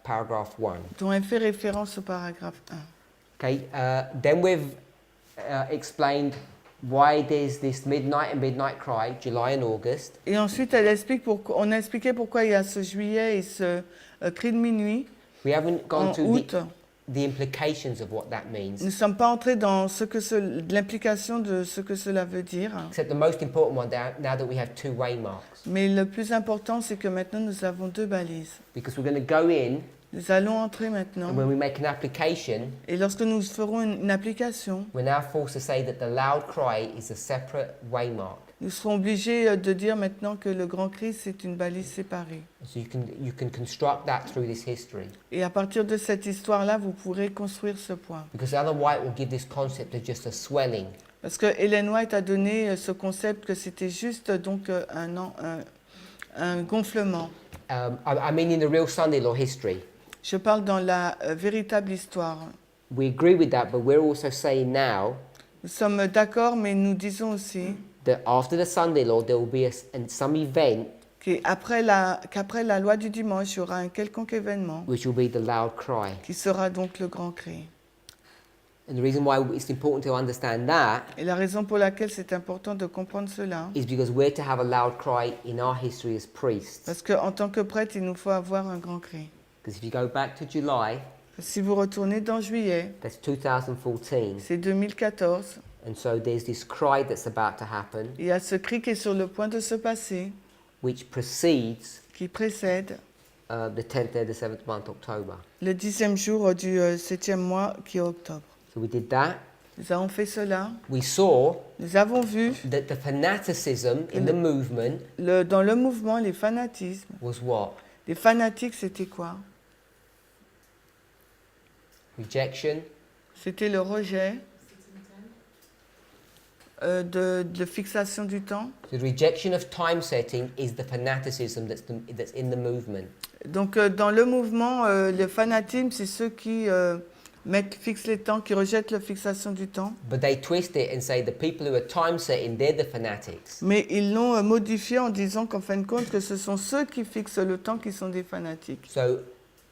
paragraph 1. dont elle fait référence au paragraphe 1. Okay, then we've explained why there's this midnight and midnight cry, July and August. Et ensuite, on a expliqué pourquoi il y a ce juillet et ce cri de minuit We haven't gone en through août. the implications of what that means, Nous ne sommes pas entrés dans l'implication de ce que cela veut dire. except the most important one now that we have 2 waymarks. Mais le plus important, c'est que maintenant, nous avons 2 balises. Because we're going to go in, Nous allons entrer and when maintenant. we make an application, Et lorsque nous ferons une application, we're now forced to say that the loud cry is a separate waymark. nous serons obligés de dire maintenant que le grand cri, c'est une balise séparée. So you can construct that through this history. Et à partir de cette histoire-là, vous pourrez construire ce point. Because Ellen White will give this concept of just a swelling. Parce que Ellen White a donné ce concept que c'était juste donc un gonflement. I mean in the real Sunday law history. Je parle dans la véritable histoire. We agree with that, but we're also saying now Nous sommes d'accord, mais nous disons aussi that after the Sunday law, there will be some event qu'après la loi du dimanche, il y aura un quelconque événement which will be the loud cry. qui sera donc le grand cri. And the reason why it's important to understand that Et la raison pour laquelle c'est important de comprendre cela, is because we're to have a loud cry in our history as priests. parce qu'en tant que prêtre, il nous faut avoir un grand cri. Because if you go back to July, Si vous retournez dans juillet, that's 2014, c'est 2014, and so there's this cry that's about to happen, il y a ce cri qui est sur le point de se passer, which precedes qui précède the 10th and the 7th month, October. le 10e jour du 7e mois qui est octobre. So we did that. Nous avons fait cela. We saw Nous avons vu that the fanaticism in the movement dans le mouvement les fanatismes. was what? Les fanatiques, c'était quoi? Rejection, C'était le rejet de fixation du temps. the rejection of time setting is the fanaticism that's in the movement. Donc dans le mouvement, le fanatisme, c'est ceux qui fixent les temps, qui rejettent la fixation du temps. But they twist it and say the people who are time setting, they're the fanatics. Mais ils l'ont modifié en disant qu'en fin de compte, que ce sont ceux qui fixent le temps qui sont des fanatiques. So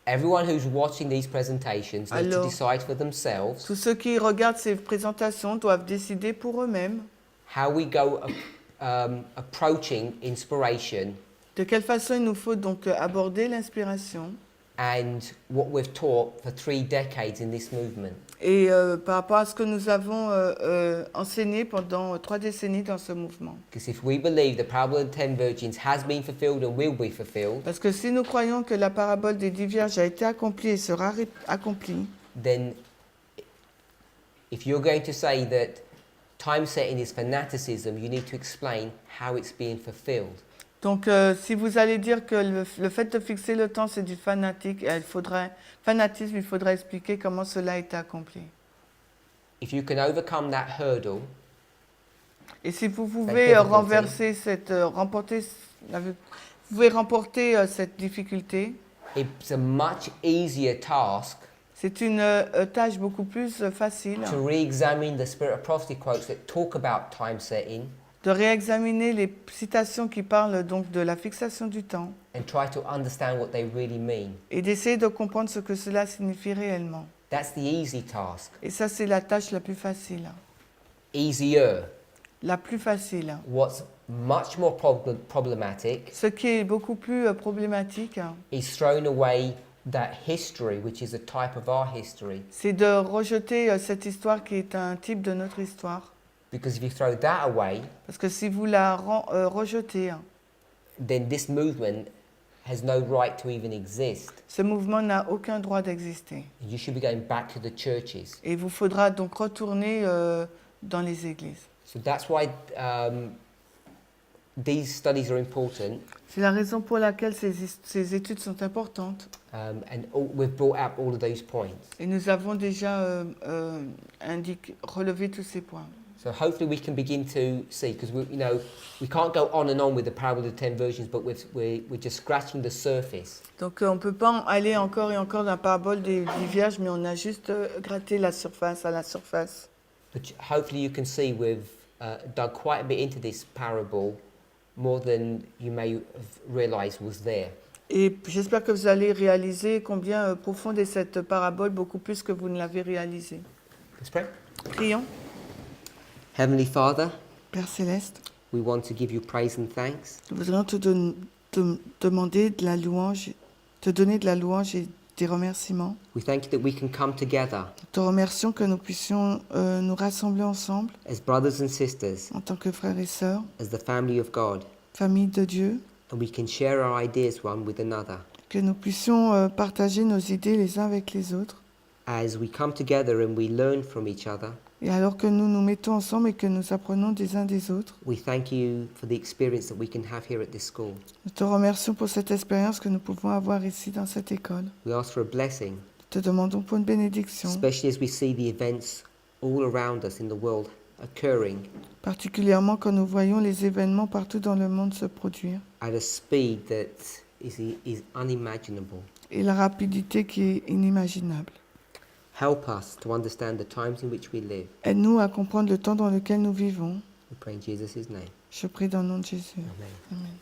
everyone who's watching these presentations needs to Alors, decide for themselves tous ceux qui regardent ces présentations doivent décider pour eux-mêmes how we go approaching inspiration de quelle façon il nous faut donc aborder l'inspiration and what we've taught for 3 decades in this movement. et par rapport à ce que nous avons enseigné pendant 3 décennies dans ce mouvement. Because if we believe the parable of the 10 virgins has been fulfilled and will be fulfilled, Parce que si nous croyons que la parabole des 10 vierges a été accomplie et sera accomplie, then if you're going to say that time setting is fanaticism, you need to explain how it's being fulfilled. Donc, si vous allez dire que le fait de fixer le temps, c'est du fanatisme, il faudrait expliquer comment cela a été accompli. If you can overcome that hurdle, Et si vous pouvez remporter cette difficulté, it's a much easier task c'est une tâche beaucoup plus facile to re-examine the Spirit of Prophecy quotes that talk about time setting de réexaminer les citations qui parlent donc de la fixation du temps and try to understand what they really mean. et d'essayer de comprendre ce que cela signifie réellement. That's the easy task. Et ça, c'est la tâche la plus facile. Easier. La plus facile. What's much more problematic Ce qui est beaucoup plus problématique, is throwing away that history, which is a type of our history. C'est de rejeter cette histoire qui est un type de notre histoire. Because if you throw that away, parce que si vous la rejetez, then this movement has no right to even exist. Ce mouvement n'a aucun droit d'exister. You should be going back to the churches. Et il vous faudra donc retourner dans les églises. So that's why these studies are important. C'est la raison pour laquelle ces études sont importantes. And we've brought up all of those points. Et nous avons déjà relevé tous ces points. So hopefully we can begin to see, because we can't go on and on with the parable of the 10 virgins, but we're just scratching the surface. Donc on peut pas aller encore et encore dans la parabole des vierges, mais on a juste gratté la surface à la surface. But hopefully you can see we've dug quite a bit into this parable, more than you may have realized was there. Et j'espère que vous allez réaliser combien profonde est cette parabole, beaucoup plus que vous ne l'avez réalisé. Let's pray. Prions. Heavenly Father, Père Céleste, we want to give you praise and thanks. Nous voudrions te demander de la louange, te donner de la louange et des remerciements. We thank you that we can come together Nous te remercions que nous puissions nous rassembler ensemble as brothers and sisters, en tant que frères et sœurs, as the family of God, famille de Dieu, and we can share our ideas one with another. que nous puissions partager nos idées les uns avec les autres. As we come together and we learn from each other, Et alors que nous nous mettons ensemble et que nous apprenons des uns des autres, we thank you for the experience that we can have here at this school. nous te remercions pour cette expérience que nous pouvons avoir ici dans cette école. We ask for a blessing, Nous te demandons pour une bénédiction, especially as we see the events all around us in the world occurring particulièrement quand nous voyons les événements partout dans le monde se produire at a speed that is unimaginable. et la rapidité qui est inimaginable. Help us to understand the times in which we live. Aide-nous à comprendre le temps dans lequel nous vivons. We pray in Jesus' name. Je prie dans le nom de Jésus. Amen. Amen.